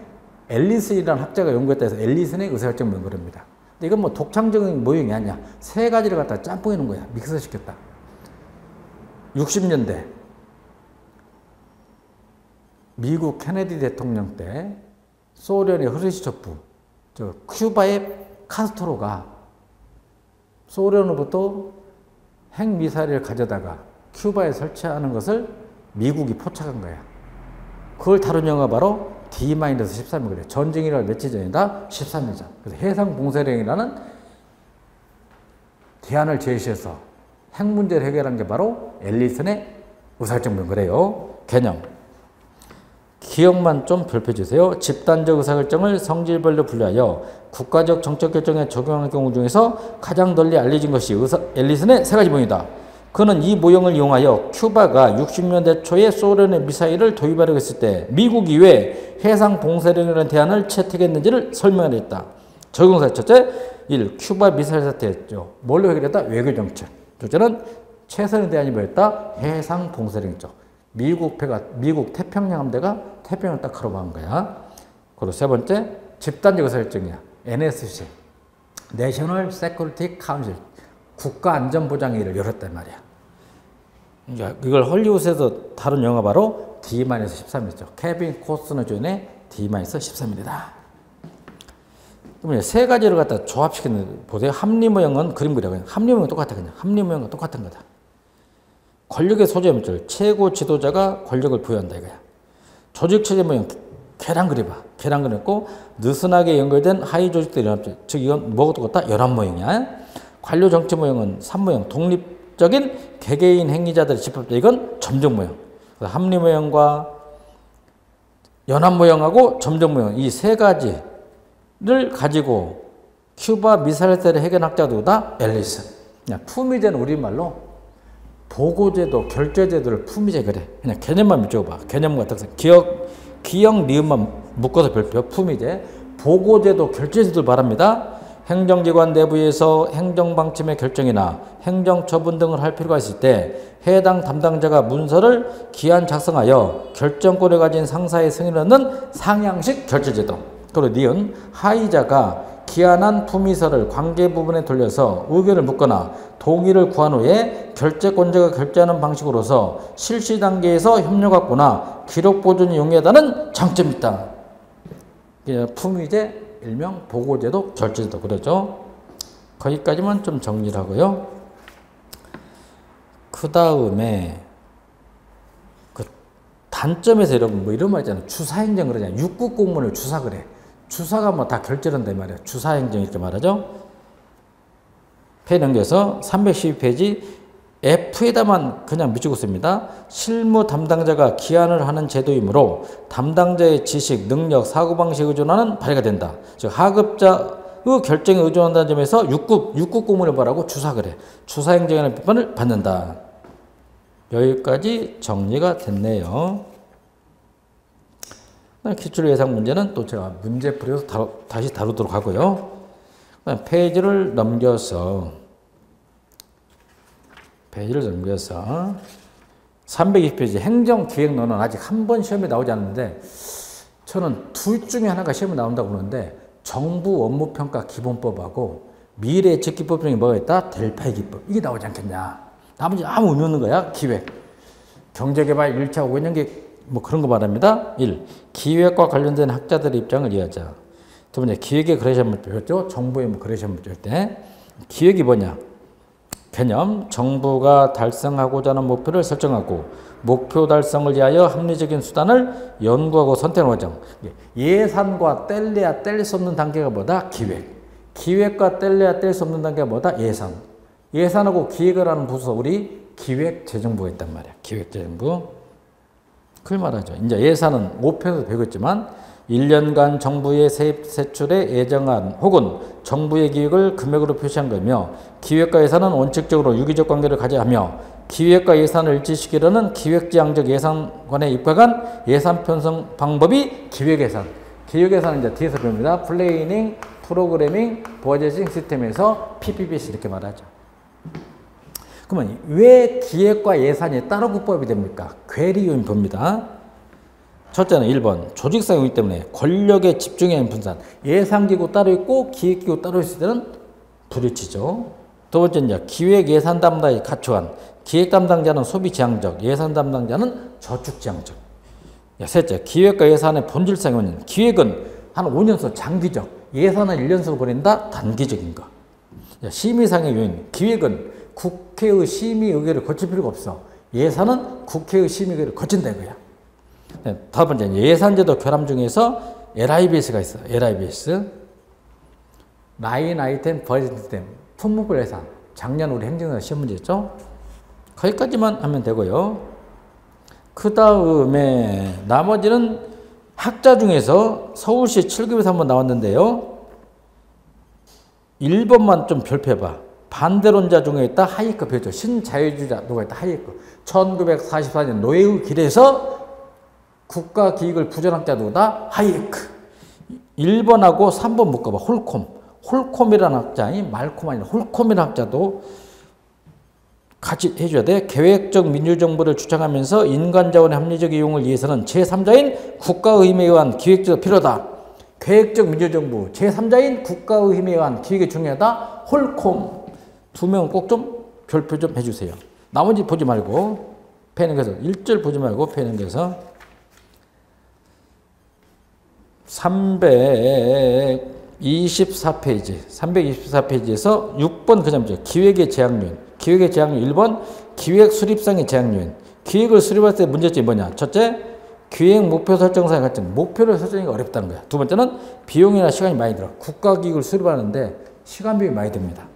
앨리슨이라는 학자가 연구했다 해서 앨리슨의 의사결정 모형 그럽니다. 이건 뭐 독창적인 모형이 아니야. 세 가지를 갖다 짬뽕해 놓은 거야. 믹스시켰다. 60년대 미국 케네디 대통령 때 소련의 흐르시초프, 큐바의 카스트로가 소련으로부터 핵미사일을 가져다가 큐바에 설치하는 것을 미국이 포착한 거야. 그걸 다룬 영화가 바로 D-13일 그래. 전쟁이라 며칠 전이다? 13일 전. 그래서 해상봉쇄령이라는 대안을 제시해서 핵 문제를 해결한 게 바로 앨리슨의 의사결정 그래요. 개념. 기억만 좀 별표해 주세요. 집단적 의사결정을 성질별로 분류하여 국가적 정책 결정에 적용하는 경우 중에서 가장 널리 알려진 것이 앨리슨의 세 가지 모형이다. 그는 이 모형을 이용하여 큐바가 60년대 초에 소련의 미사일을 도입하려고 했을 때 미국이 왜 해상 봉쇄령이라는 대안을 채택했는지를 설명했다. 적용사례 첫째, 1. 큐바 미사일 사태였죠. 뭘로 해결했다? 외교정책. 둘째는 최선의 대안이 뭐였다? 해상 봉쇄령이죠. 미국 태평양 함대가 태평양을 딱 걸어간 거야. 그리고 세 번째, 집단적 의사결정이야. NSC. 내셔널 세큐리티 카운슬 국가안전보장회의를 열었단 말이야. 이걸 헐리우드에서 다룬 영화 바로 D-13이죠. 케빈 코스너 주연의 D-13입니다. 그러면 세 가지를 갖다 조합시키는 보세요. 합리 모형은 그림 그려. 합리 모형은 똑같아. 그냥 합리 모형은 똑같은 거다. 권력의 소재 물질, 최고 지도자가 권력을 부여한다 이거야. 조직 체제 모형 계란 그려봐. 계란 그렸고 느슨하게 연결된 하위 조직들의 연합체. 즉 이건 뭐가 똑같다? 연합 모형이야. 관료 정치 모형은 3모형, 독립적인 개개인 행위자들의 집합자. 이건 점정 모형. 합리 모형과 연합 모형하고 점정 모형 이 세 가지를 가지고 큐바 미사일 때를 해결한 학자가 누구다? 앨리슨. 품위제는 우리말로 보고제도, 결제제도를 품위제 그래. 그냥 개념만 밑줘봐. 개념과 특성. 기억, 니은만 묶어서 별표. 품위제. 보고제도, 결제제도를 말합니다. 행정기관 내부에서 행정방침의 결정이나 행정처분 등을 할 필요가 있을 때 해당 담당자가 문서를 기한 작성하여 결정권을 가진 상사의 승인을 얻는 상향식 결제제도. 그리고 니은 하위자가 기한한 품위서를 관계 부분에 돌려서 의견을 묻거나 동의를 구한 후에 결재권자가 결재하는 방식으로서 실시 단계에서 협력 확보나 기록 보존이 용이하다는 장점이 있다. 품위제, 일명 보고제도, 결제제도 그러죠. 거기까지만 좀 정리를 하고요. 그 다음에 그 단점에서 여러분 뭐 이런 말 있잖아요. 주사행정 그러잖아요. 6급 공무원을 주사 그래. 주사가 뭐 다 결제를 한단 말이에요. 주사행정 이렇게 말하죠. 페이지 넘겨서 312페이지 F에다만 그냥 미치고 있습니다. 실무 담당자가 기한을 하는 제도이므로 담당자의 지식, 능력, 사고방식에 의존하는 발휘가 된다. 즉 하급자의 결정에 의존한다는 점에서 6급 공무원을 말하고 주사 그래. 주사행정이라는 비판을 받는다. 여기까지 정리가 됐네요. 기출 예상 문제는 또 제가 문제풀이에서 다시 다루도록 하고요. 페이지를 넘겨서 320페이지 행정기획론은 아직 한 번 시험에 나오지 않는데 저는 둘 중에 하나가 시험에 나온다고 보는데 정부 업무평가 기본법하고 미래예측기법 중에 뭐가 있다? 델파이 기법. 이게 나오지 않겠냐. 나머지 아무 의미 없는 거야. 기획. 경제개발 1차 5년계 뭐 그런 거 말합니다. 1. 기획과 관련된 학자들의 입장을 이해하자. 두 번째, 기획의 그래 시험을 배웠죠. 정부의 뭐 그래 시험을 배울 때. 기획이 뭐냐? 개념, 정부가 달성하고자 하는 목표를 설정하고 목표 달성을 위하여 합리적인 수단을 연구하고 선택하는 과정. 예산과 뗄래야 뗄 수 없는 단계가 뭐다? 기획. 기획과 뗄래야 뗄 수 없는 단계가 뭐다? 예산. 예산하고 기획을 하는 부서 우리 기획재정부가 있단 말이야. 기획재정부. 그걸 말하죠. 이제 예산은 5편에서 배웠지만 1년간 정부의 세입 세출에 예정한 혹은 정부의 기획을 금액으로 표시한 거며 기획과 예산은 원칙적으로 유기적 관계를 가져야 하며 기획과 예산을 일치시키려는 기획지향적 예산관에 입각한 예산 편성 방법이 기획예산. 기획예산은 이제 뒤에서 배웁니다. 플래닝, 프로그래밍, 버제팅 시스템에서 PPBC 이렇게 말하죠. 그러면 왜 기획과 예산이 따로 국법이 됩니까? 괴리 요인 봅니다. 첫째는 1번 조직상 요인 때문에 권력의 집중에 의한 분산. 예산기구 따로 있고 기획기구 따로 있을 때는 불일치죠. 두 번째는 이제 기획 예산 담당이 갖추한 기획 담당자는 소비 지향적, 예산 담당자는 저축 지향적. 셋째, 기획과 예산의 본질상 요인. 기획은 한 5년서 장기적, 예산은 1년서 벌인다 단기적인 거. 심의상의 요인. 기획은 국회의 심의 의결을 거칠 필요가 없어. 예산은 국회의 심의 의결을 거친다 이거야. 다섯 번째, 예산제도 결함 중에서 LIBS가 있어. LIBS. 라인 아이템 버젯 시스템. 품목별 예산. 작년 우리 행정사 시험 문제였죠. 거기까지만 하면 되고요. 그 다음에 나머지는 학자 중에서 서울시 7급에서 한번 나왔는데요. 1번만 좀 별표해봐. 반대론자 중에 있다 하이크 배우죠. 신자유주의자 누가 있다 하이크. 1944년 노예의 길에서 국가 기익을 부정한 자 누구다? 하이크. 1번하고 3번 묶어봐. 홀콤. 홀콤이라는 학자이 말콤 아니라 홀콤이라는 학자도 같이 해줘야 돼. 계획적 민주정부를 주창하면서 인간자원의 합리적 이용을 위해서는 제3자인 국가의힘에 의한 기획제도 필요하다. 계획적 민주정부, 제3자인 국가의 힘에 의한 기획이 중요하다. 홀콤. 두 명은 꼭 좀 별표 좀 해주세요. 나머지 보지 말고 펜 넘겨서 1절 보지 말고 펜 넘겨서 324페이지에서 6번 그 점이죠. 기획의 제약요인. 기획의 제약요인 1번 기획 수립상의 제약요인. 기획을 수립할 때 문제점이 뭐냐? 첫째, 기획 목표 설정상의 갈증. 목표를 설정하기가 어렵다는 거야. 두 번째는 비용이나 시간이 많이 들어. 국가기획을 수립하는데 시간 비용이 많이 듭니다.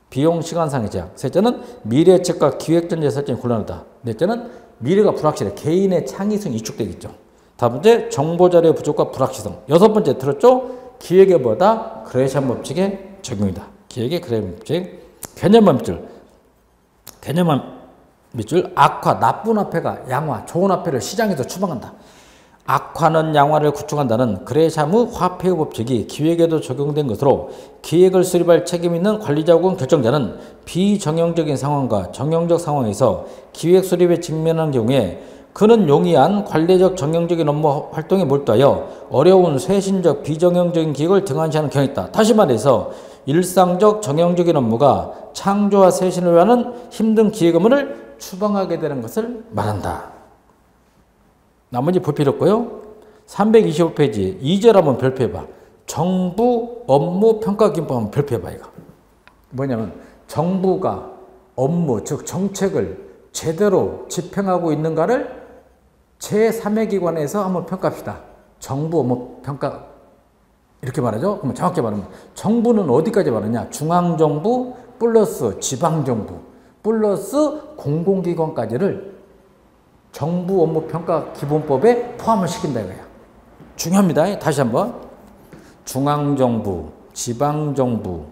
비용 시간상의 제약. 셋째는 미래책과 기획 전제 설정이 곤란하다. 넷째는 미래가 불확실해. 개인의 창의성이 위축되겠죠. 다섯 번째, 정보자료의 부족과 불확실성. 여섯 번째 들었죠? 기획의 뭐다? 그레이션 법칙의 적용이다. 기획의 그레이션 법칙. 개념만 밑줄. 개념만 밑줄. 악화, 나쁜 화폐가 양화, 좋은 화폐를 시장에서 추방한다. 악화는 양화를 구축한다는 그레샴의 화폐의 법칙이 기획에도 적용된 것으로 기획을 수립할 책임 있는 관리자 혹은 결정자는 비정형적인 상황과 정형적 상황에서 기획 수립에 직면하는 경우에 그는 용이한 관례적 정형적인 업무 활동에 몰두하여 어려운 쇄신적 비정형적인 기획을 등한시하는 경향이 있다. 다시 말해서 일상적 정형적인 업무가 창조와 쇄신을 위한 힘든 기획 업무를 추방하게 되는 것을 말한다. 나머지 볼 필요 없고요. 325페이지 2절 한번 별표해봐. 정부 업무 평가 기법 한번 별표해봐. 이거 뭐냐면 정부가 업무 즉 정책을 제대로 집행하고 있는가를 제3의 기관에서 한번 평가합시다. 정부 업무 평가 이렇게 말하죠. 그럼 정확히 말하면 정부는 어디까지 말하냐? 중앙정부 플러스 지방정부 플러스 공공기관까지를 정부 업무 평가 기본법에 포함을 시킨다 이거야. 중요합니다. 다시 한번 중앙정부, 지방정부,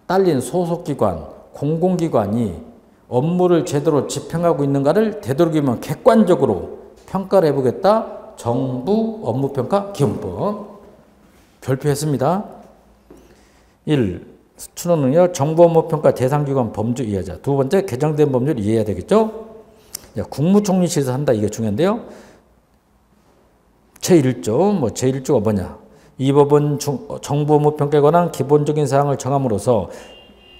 딸린 소속기관, 공공기관이 업무를 제대로 집행하고 있는가를 되도록이면 객관적으로 평가를 해보겠다. 정부 업무 평가 기본법 별표했습니다. 1. 추론은요. 정부 업무 평가 대상기관 범주 이해하자. 두 번째 개정된 법률 이해해야 되겠죠. 국무총리실에서 한다. 이게 중요한데요. 제1조, 제1조가 뭐냐. 이 법은 정부 업무 평가에 관한 기본적인 사항을 정함으로써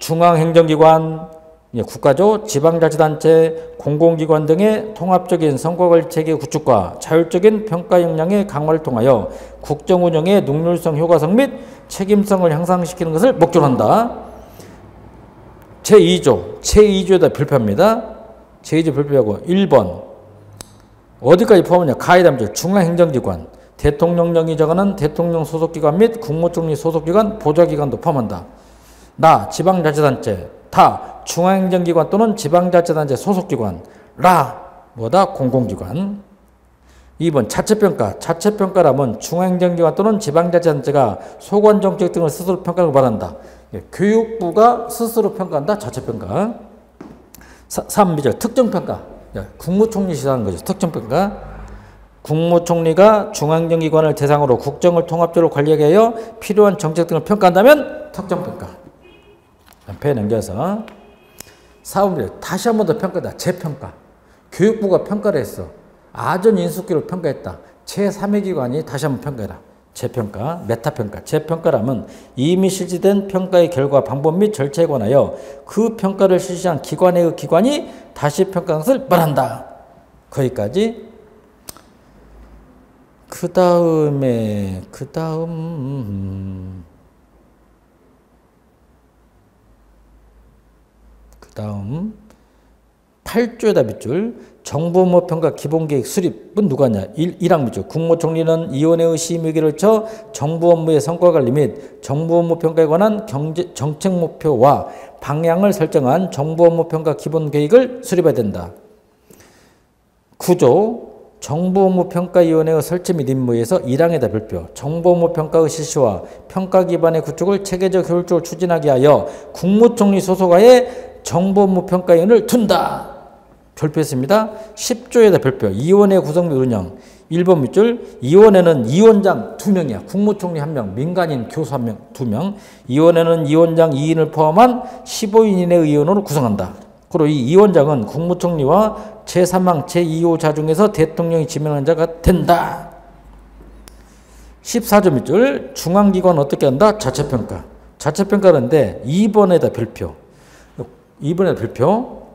중앙행정기관, 국가죠, 지방자치단체, 공공기관 등의 통합적인 성과관리체계 구축과 자율적인 평가 역량의 강화를 통하여 국정운영의 능률성, 효과성 및 책임성을 향상시키는 것을 목적으로 한다. 제2조에다 별표합니다. 제2조 별표하고 1번 어디까지 포함하냐. 가해담죠. 중앙행정기관, 대통령령이 정하는 대통령 소속기관 및 국무총리 소속기관, 보좌기관도 포함한다. 나 지방자치단체, 다 중앙행정기관 또는 지방자치단체 소속기관, 뭐다 공공기관. 2번 자체평가. 자체평가라면 중앙행정기관 또는 지방자치단체가 소관정책 등을 스스로 평가하고 말한다. 교육부가 스스로 평가한다. 자체평가. 3. 특정평가. 국무총리실이 하는 거죠. 특정평가. 국무총리가 중앙행정기관을 대상으로 국정을 통합적으로 관리하게 하여 필요한 정책 등을 평가한다면 특정평가. 배 넘겨서 4번 다시 한 번 더 평가다. 재평가. 교육부가 평가를 했어. 아전 인수기로 평가했다. 제3의 기관이 다시 한 번 평가해라. 재평가, 메타평가. 재평가라면 이미 실시된 평가의 결과, 방법 및 절차에 관하여 그 평가를 실시한 기관의 기관이 다시 평가한 것을 말한다. 거기까지. 그 다음 8조에다 밑줄. 정부 업무 평가 기본계획 수립은 누가 하냐. 1항 밑줄. 국무총리는 위원회의 심의기를 쳐 정부 업무의 성과 관리 및 정부 업무 평가에 관한 정책 목표와 방향을 설정한 정부 업무 평가 기본계획을 수립해야 된다. 9조. 정부 업무 평가위원회의 설치 및 임무에서 1항에다 별표. 정부 업무 평가의 실시와 평가 기반의 구축을 체계적 효율적으로 추진하게 하여 국무총리 소속하에 정부 업무 평가위원회를 둔다. 별표했습니다. 10조에다 별표. 위원회 구성 및 운영. 1번 밑줄. 위원회는 위원장 2명이야. 국무총리 1명, 민간인 교수 1명, 2명. 위원회는 위원장 2인을 포함한 15인 이내의 위원으로 구성한다. 그리고 이 위원장은 국무총리와 제3항 제2호자 중에서 대통령이 지명한 자가 된다. 14조 밑줄 중앙기관 어떻게 한다? 자체평가. 자체평가인데 2번에다 별표. 2번에다 별표.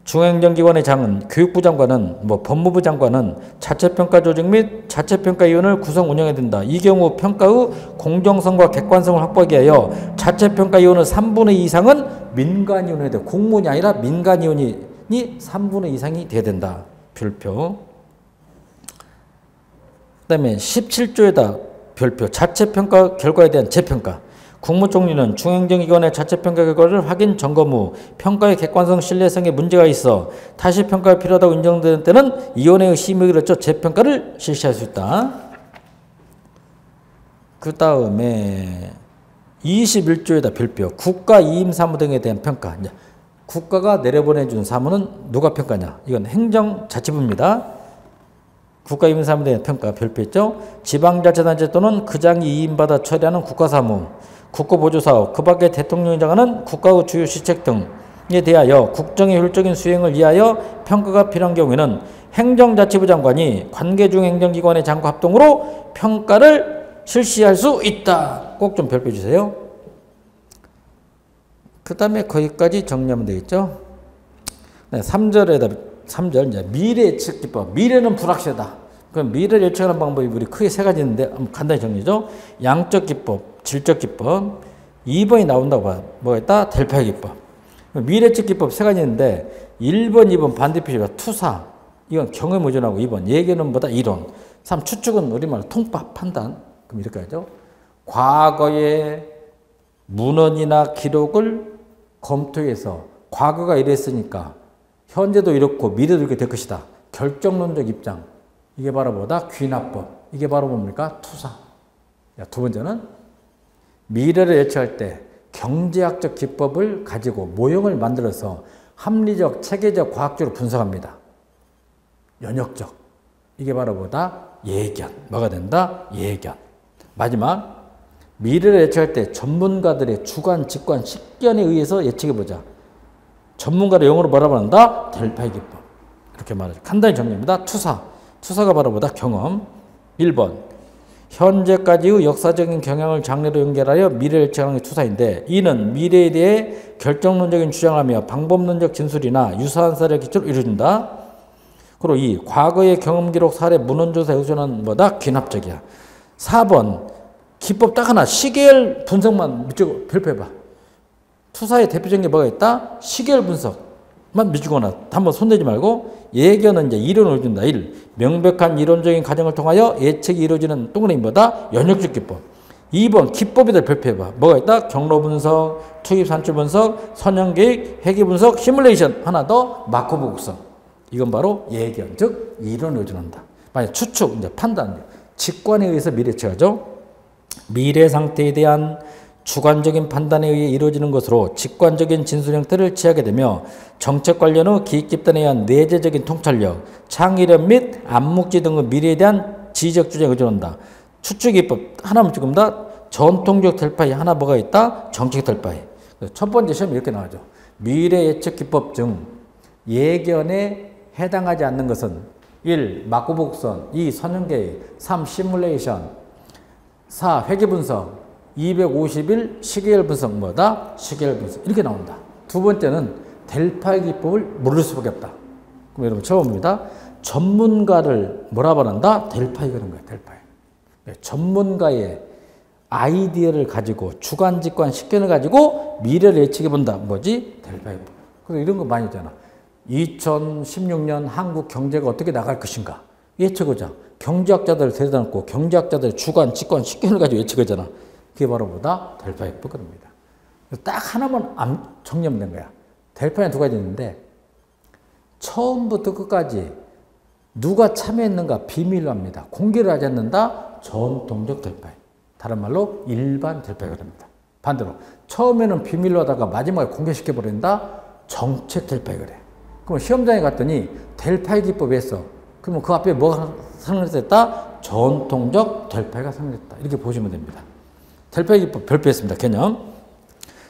중앙행정기관의 장은 교육부 장관은 법무부 장관은 자체평가 조직 및 자체평가위원회를 구성 운영해야 된다. 이 경우 평가의 공정성과 객관성을 확보하기 위하여 자체평가위원회 3분의 2 이상은 민간위원회에 돼. 공무원이 아니라 민간위원이 3분의 2 이상이 돼야 된다. 별표. 그 다음에 17조에다 별표. 자체평가 결과에 대한 재평가. 국무총리는 중앙행정기관의 자체평가 결과를 확인 점검 후 평가의 객관성 신뢰성에 문제가 있어 다시 평가가 필요하다고 인정되는 때는 위원회의 심의를 거쳐 재평가를 실시할 수 있다. 그 다음에 21조에다 별표. 국가 이임 사무 등에 대한 평가. 국가가 내려보내준 사무는 누가 평가냐? 이건 행정자치부입니다. 국가 이임 사무에 대한 평가 별표했죠. 지방자치단체 또는 그장이 이임받아 처리하는 국가사무, 국가보조사업, 그 밖에 대통령이 정하는 국가의 주요 시책 등에 대하여 국정의 효율적인 수행을 위하여 평가가 필요한 경우에는 행정자치부 장관이 관계중 행정기관의 장과 합동으로 평가를 실시할 수 있다. 꼭 좀 별표 주세요. 그 다음에 거기까지 정리하면 되겠죠. 네, 3절 이제 미래 예측 기법. 미래는 불확실하다. 그럼 미래를 예측하는 방법이 우리 크게 세 가지 있는데 간단히 정리죠. 양적 기법, 질적 기법. 2번이 나온다고 봐. 뭐가 있다? 델파 기법. 미래 예측 기법 세 가지 있는데 1번, 2번 반대표시가 투사. 이건 경험 의존하고 2번 예견은 보다 이론. 3 추측은 우리말로 통합 판단. 그럼 이렇게 하죠. 과거의 문헌이나 기록을 검토해서 과거가 이랬으니까 현재도 이렇고 미래도 이렇게 될 것이다. 결정론적 입장. 이게 바로 뭐다? 귀납법. 이게 바로 뭡니까? 투사. 두 번째는 미래를 예측할 때 경제학적 기법을 가지고 모형을 만들어서 합리적, 체계적, 과학적으로 분석합니다. 연역적. 이게 바로 뭐다? 예견. 뭐가 된다? 예견. 마지막. 미래를 예측할 때 전문가들의 주관, 직관, 식견에 의해서 예측해보자. 전문가를 영어로 뭐라고 한다? 델파의 기법. 이렇게 말하죠. 간단히 정리합니다. 투사. 투사가 바로 뭐다? 경험. 1번. 현재까지의 역사적인 경향을 장래로 연결하여 미래를 예측하는 게 투사인데 이는 미래에 대해 결정론적인 주장하며 방법론적 진술이나 유사한 사례를 기초로 이루어진다. 그리고 2. 과거의 경험 기록 사례 문헌조사에 의존한 뭐다? 귀납적이야. 4번. 기법 딱 하나. 시계열 분석만 밑줄 별표해봐. 투사의 대표적인 게 뭐가 있다? 시계열 분석만 미치거나 한번 손대지 말고 예견은 이제 이론을 준다. 1. 명백한 이론적인 과정을 통하여 예측이 이루어지는 동그라미 뭐다? 연역적 기법. 2번 기법에다 별표해봐. 뭐가 있다? 경로 분석, 투입 산출 분석, 선형계획, 회계 분석, 시뮬레이션. 하나 더 마코보 곡선. 이건 바로 예견, 즉 이론을 의존한다. 만약 추측, 이제 판단, 직관에 의해서 미래 예측하죠. 미래 상태에 대한 주관적인 판단에 의해 이루어지는 것으로 직관적인 진술 형태를 취하게 되며 정책 관련 후 기획 집단에 의한 내재적인 통찰력, 창의력 및 암묵지 등의 미래에 대한 지적 주장에 의존한다. 추측 기법 하나만 조금 다 전통적 델파이 하나 뭐가 있다? 정책 델파이. 첫 번째 시험이 이렇게 나오죠. 미래 예측 기법 중 예견에 해당하지 않는 것은 1. 마코복선, 2. 선형계획, 3. 시뮬레이션, 4. 회계분석, 251 시계열 분석 뭐다? 시계열 분석. 이렇게 나온다. 두 번째는 델파의 기법을 모를 수밖에 없다. 그럼 여러분 처음입니다. 전문가를 뭐라 말한다? 델파이 그런 거예요. 델파이. 전문가의 아이디어를 가지고 주관, 직관, 식견을 가지고 미래를 예측해 본다. 뭐지? 델파이. 그래서 이런 거 많이 있잖아. 2016년 한국 경제가 어떻게 나갈 것인가? 예측하자. 경제학자들을 데려다 놓고 경제학자들의 주관, 직관, 식견을 가지고 예측하잖아. 그게 바로 뭐다? 델파의 기법입니다. 딱 하나만 정리하면 된 거야. 델파에 두 가지 있는데 처음부터 끝까지 누가 참여했는가 비밀로 합니다. 공개를 하지 않는다? 전통적 델파이. 다른 말로 일반 델파이가 됩니다. 반대로 처음에는 비밀로 하다가 마지막에 공개시켜버린다? 정책 델파이가 그래. 그럼 시험장에 갔더니 델파이 기법이 했어. 그러면 그 앞에 뭐가 상징됐다? 전통적 델파이가 상징됐다. 이렇게 보시면 됩니다. 델파이 기법 별표했습니다. 개념.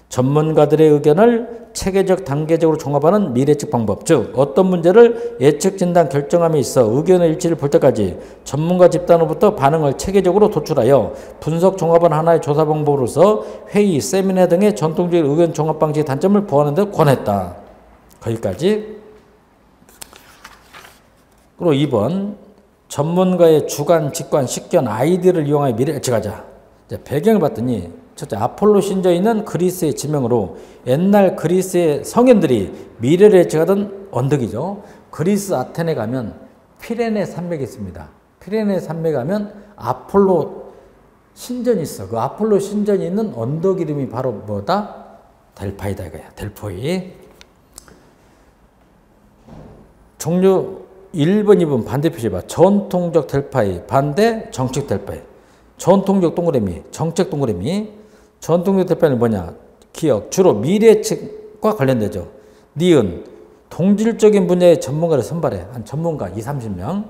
전문가들의 의견을 체계적 단계적으로 종합하는 미래측 방법, 즉 어떤 문제를 예측 진단 결정함에 있어 의견의 일치를 볼 때까지 전문가 집단으로부터 반응을 체계적으로 도출하여 분석 종합한 하나의 조사 방법으로서 회의, 세미나 등의 전통적인 의견 종합 방식의 단점을 보완하는 데 권했다. 거기까지. 그리고 2번 전문가의 주관, 직관, 식견, 아이디어를 이용하여 미래를 예측하자. 이제 배경을 봤더니 첫째, 아폴로 신전에 있는 그리스의 지명으로 옛날 그리스의 성인들이 미래를 예측하던 언덕이죠. 그리스 아테네 가면 피레네 산맥이 있습니다. 피레네 산맥 가면 아폴로 신전이 있어. 그 아폴로 신전이 있는 언덕 이름이 바로 뭐다? 델파이다 이거야. 델포이. 종류 1번, 2번 반대 표시해봐. 전통적 델파이, 반대 정책 델파이. 전통적 동그라미, 정책 동그라미. 전통적 델파이는 뭐냐? 기억, 주로 미래측과 관련되죠. 니은, 동질적인 분야의 전문가를 선발해. 한 전문가 20, 30명.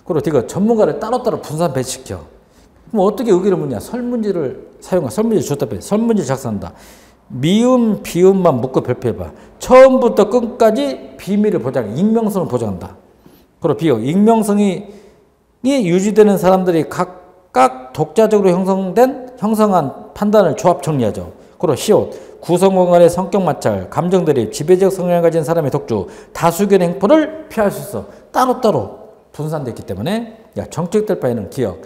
그리고 이거 전문가를 따로따로 분산 배치시켜. 그럼 어떻게 의견을 묻냐? 설문지를 사용하, 설문지 줬다 빼. 설문지 작성한다. 미음, 비음만 묶어 별표해봐. 처음부터 끝까지 비밀을 보장해. 익명성을 보장한다. 그리고 비어 익명성이 유지되는 사람들이 각각 독자적으로 형성한 판단을 조합 정리하죠. 그리고 시옷 구성원 의 성격 마찰, 감정 대립, 지배적 성향을 가진 사람의 독주, 다수견 행포를 피할 수 있어. 따로따로 분산됐기 때문에 정책 델파이는 기억,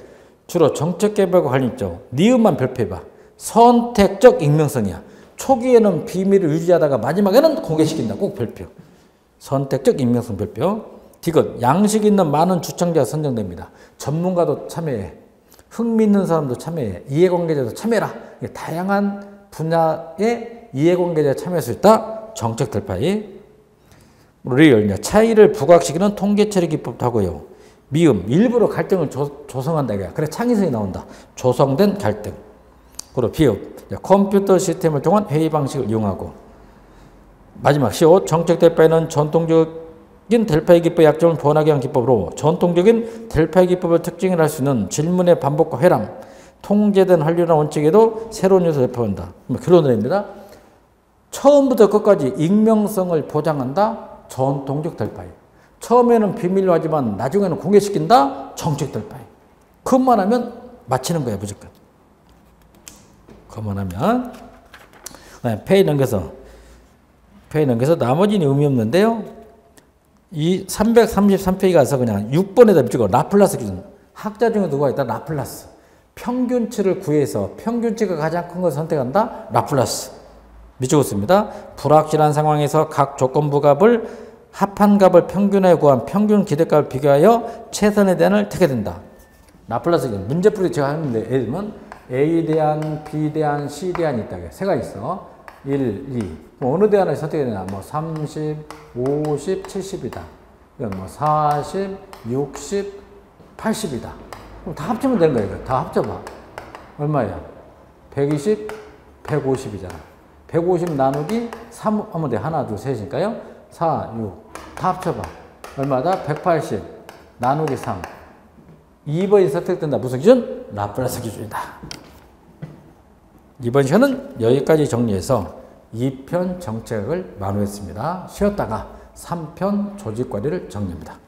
주로 정책 개발과 관련 있죠. 니은만 별표해봐. 선택적 익명성이야. 초기에는 비밀을 유지하다가 마지막에는 공개시킨다. 꼭 별표. 선택적 익명성 별표. 디귿, 양식 있는 많은 주청자가 선정됩니다. 전문가도 참여해. 흥미있는 사람도 참여해. 이해관계자도 참여해라. 다양한 분야의 이해관계자가 참여할 수 있다. 정책 델파이. 리얼, 차이를 부각시키는 통계처리 기법도 하고요. 미음, 일부러 갈등을 조성한다. 그래 창의성이 나온다. 조성된 갈등. 그리고 비읍, 컴퓨터 시스템을 통한 회의 방식을 이용하고. 마지막 시옷, 정책 델파이는 전통적 델파이 기법의 약점을 보완하기 위한 기법으로 전통적인 델파이 기법을 특징을 할 수 있는 질문의 반복과 회랑, 통제된 한류나 원칙에도 새로운 요소를 대표한다. 결론입니다. 처음부터 끝까지 익명성을 보장한다. 전통적 델파이. 처음에는 비밀로 하지만 나중에는 공개시킨다. 정책 델파이. 그것만 하면 마치는 거야 무조건. 그것만 하면. 페이 넘겨서 나머지는 의미 없는데요. 이 333페이지 가서 그냥 6번에다 찍어. 라플라스 기준. 학자 중에 누가 있다? 라플라스. 평균치를 구해서 평균치가 가장 큰 것을 선택한다? 라플라스. 미적었습니다. 불확실한 상황에서 각 조건부 값을 합한 값을 평균에 구한 평균 기대값을 비교하여 최선의 대안을 택해야 라플라스 기준. 문제풀이 제가 하는데 예를 들면 A 대안, B 대안, C 대안이 있다. 세 가지 있어. 1, 2. 어느 대안을 선택해야 되나? 30, 50, 70이다. 이건 40, 60, 80이다. 그럼 다 합치면 되는 거야. 이거. 다 합쳐봐. 얼마야? 120, 150이잖아. 150 나누기 3 하면 돼. 하나, 둘, 셋이니까요. 4, 6. 다 합쳐봐. 얼마다? 180 나누기 3. 2번이 선택된다. 무슨 기준? 라플라스 기준이다. 이번 시간은 여기까지 정리해서 2편 정책을 마무리했습니다. 쉬었다가 3편 조직관리를 정리합니다.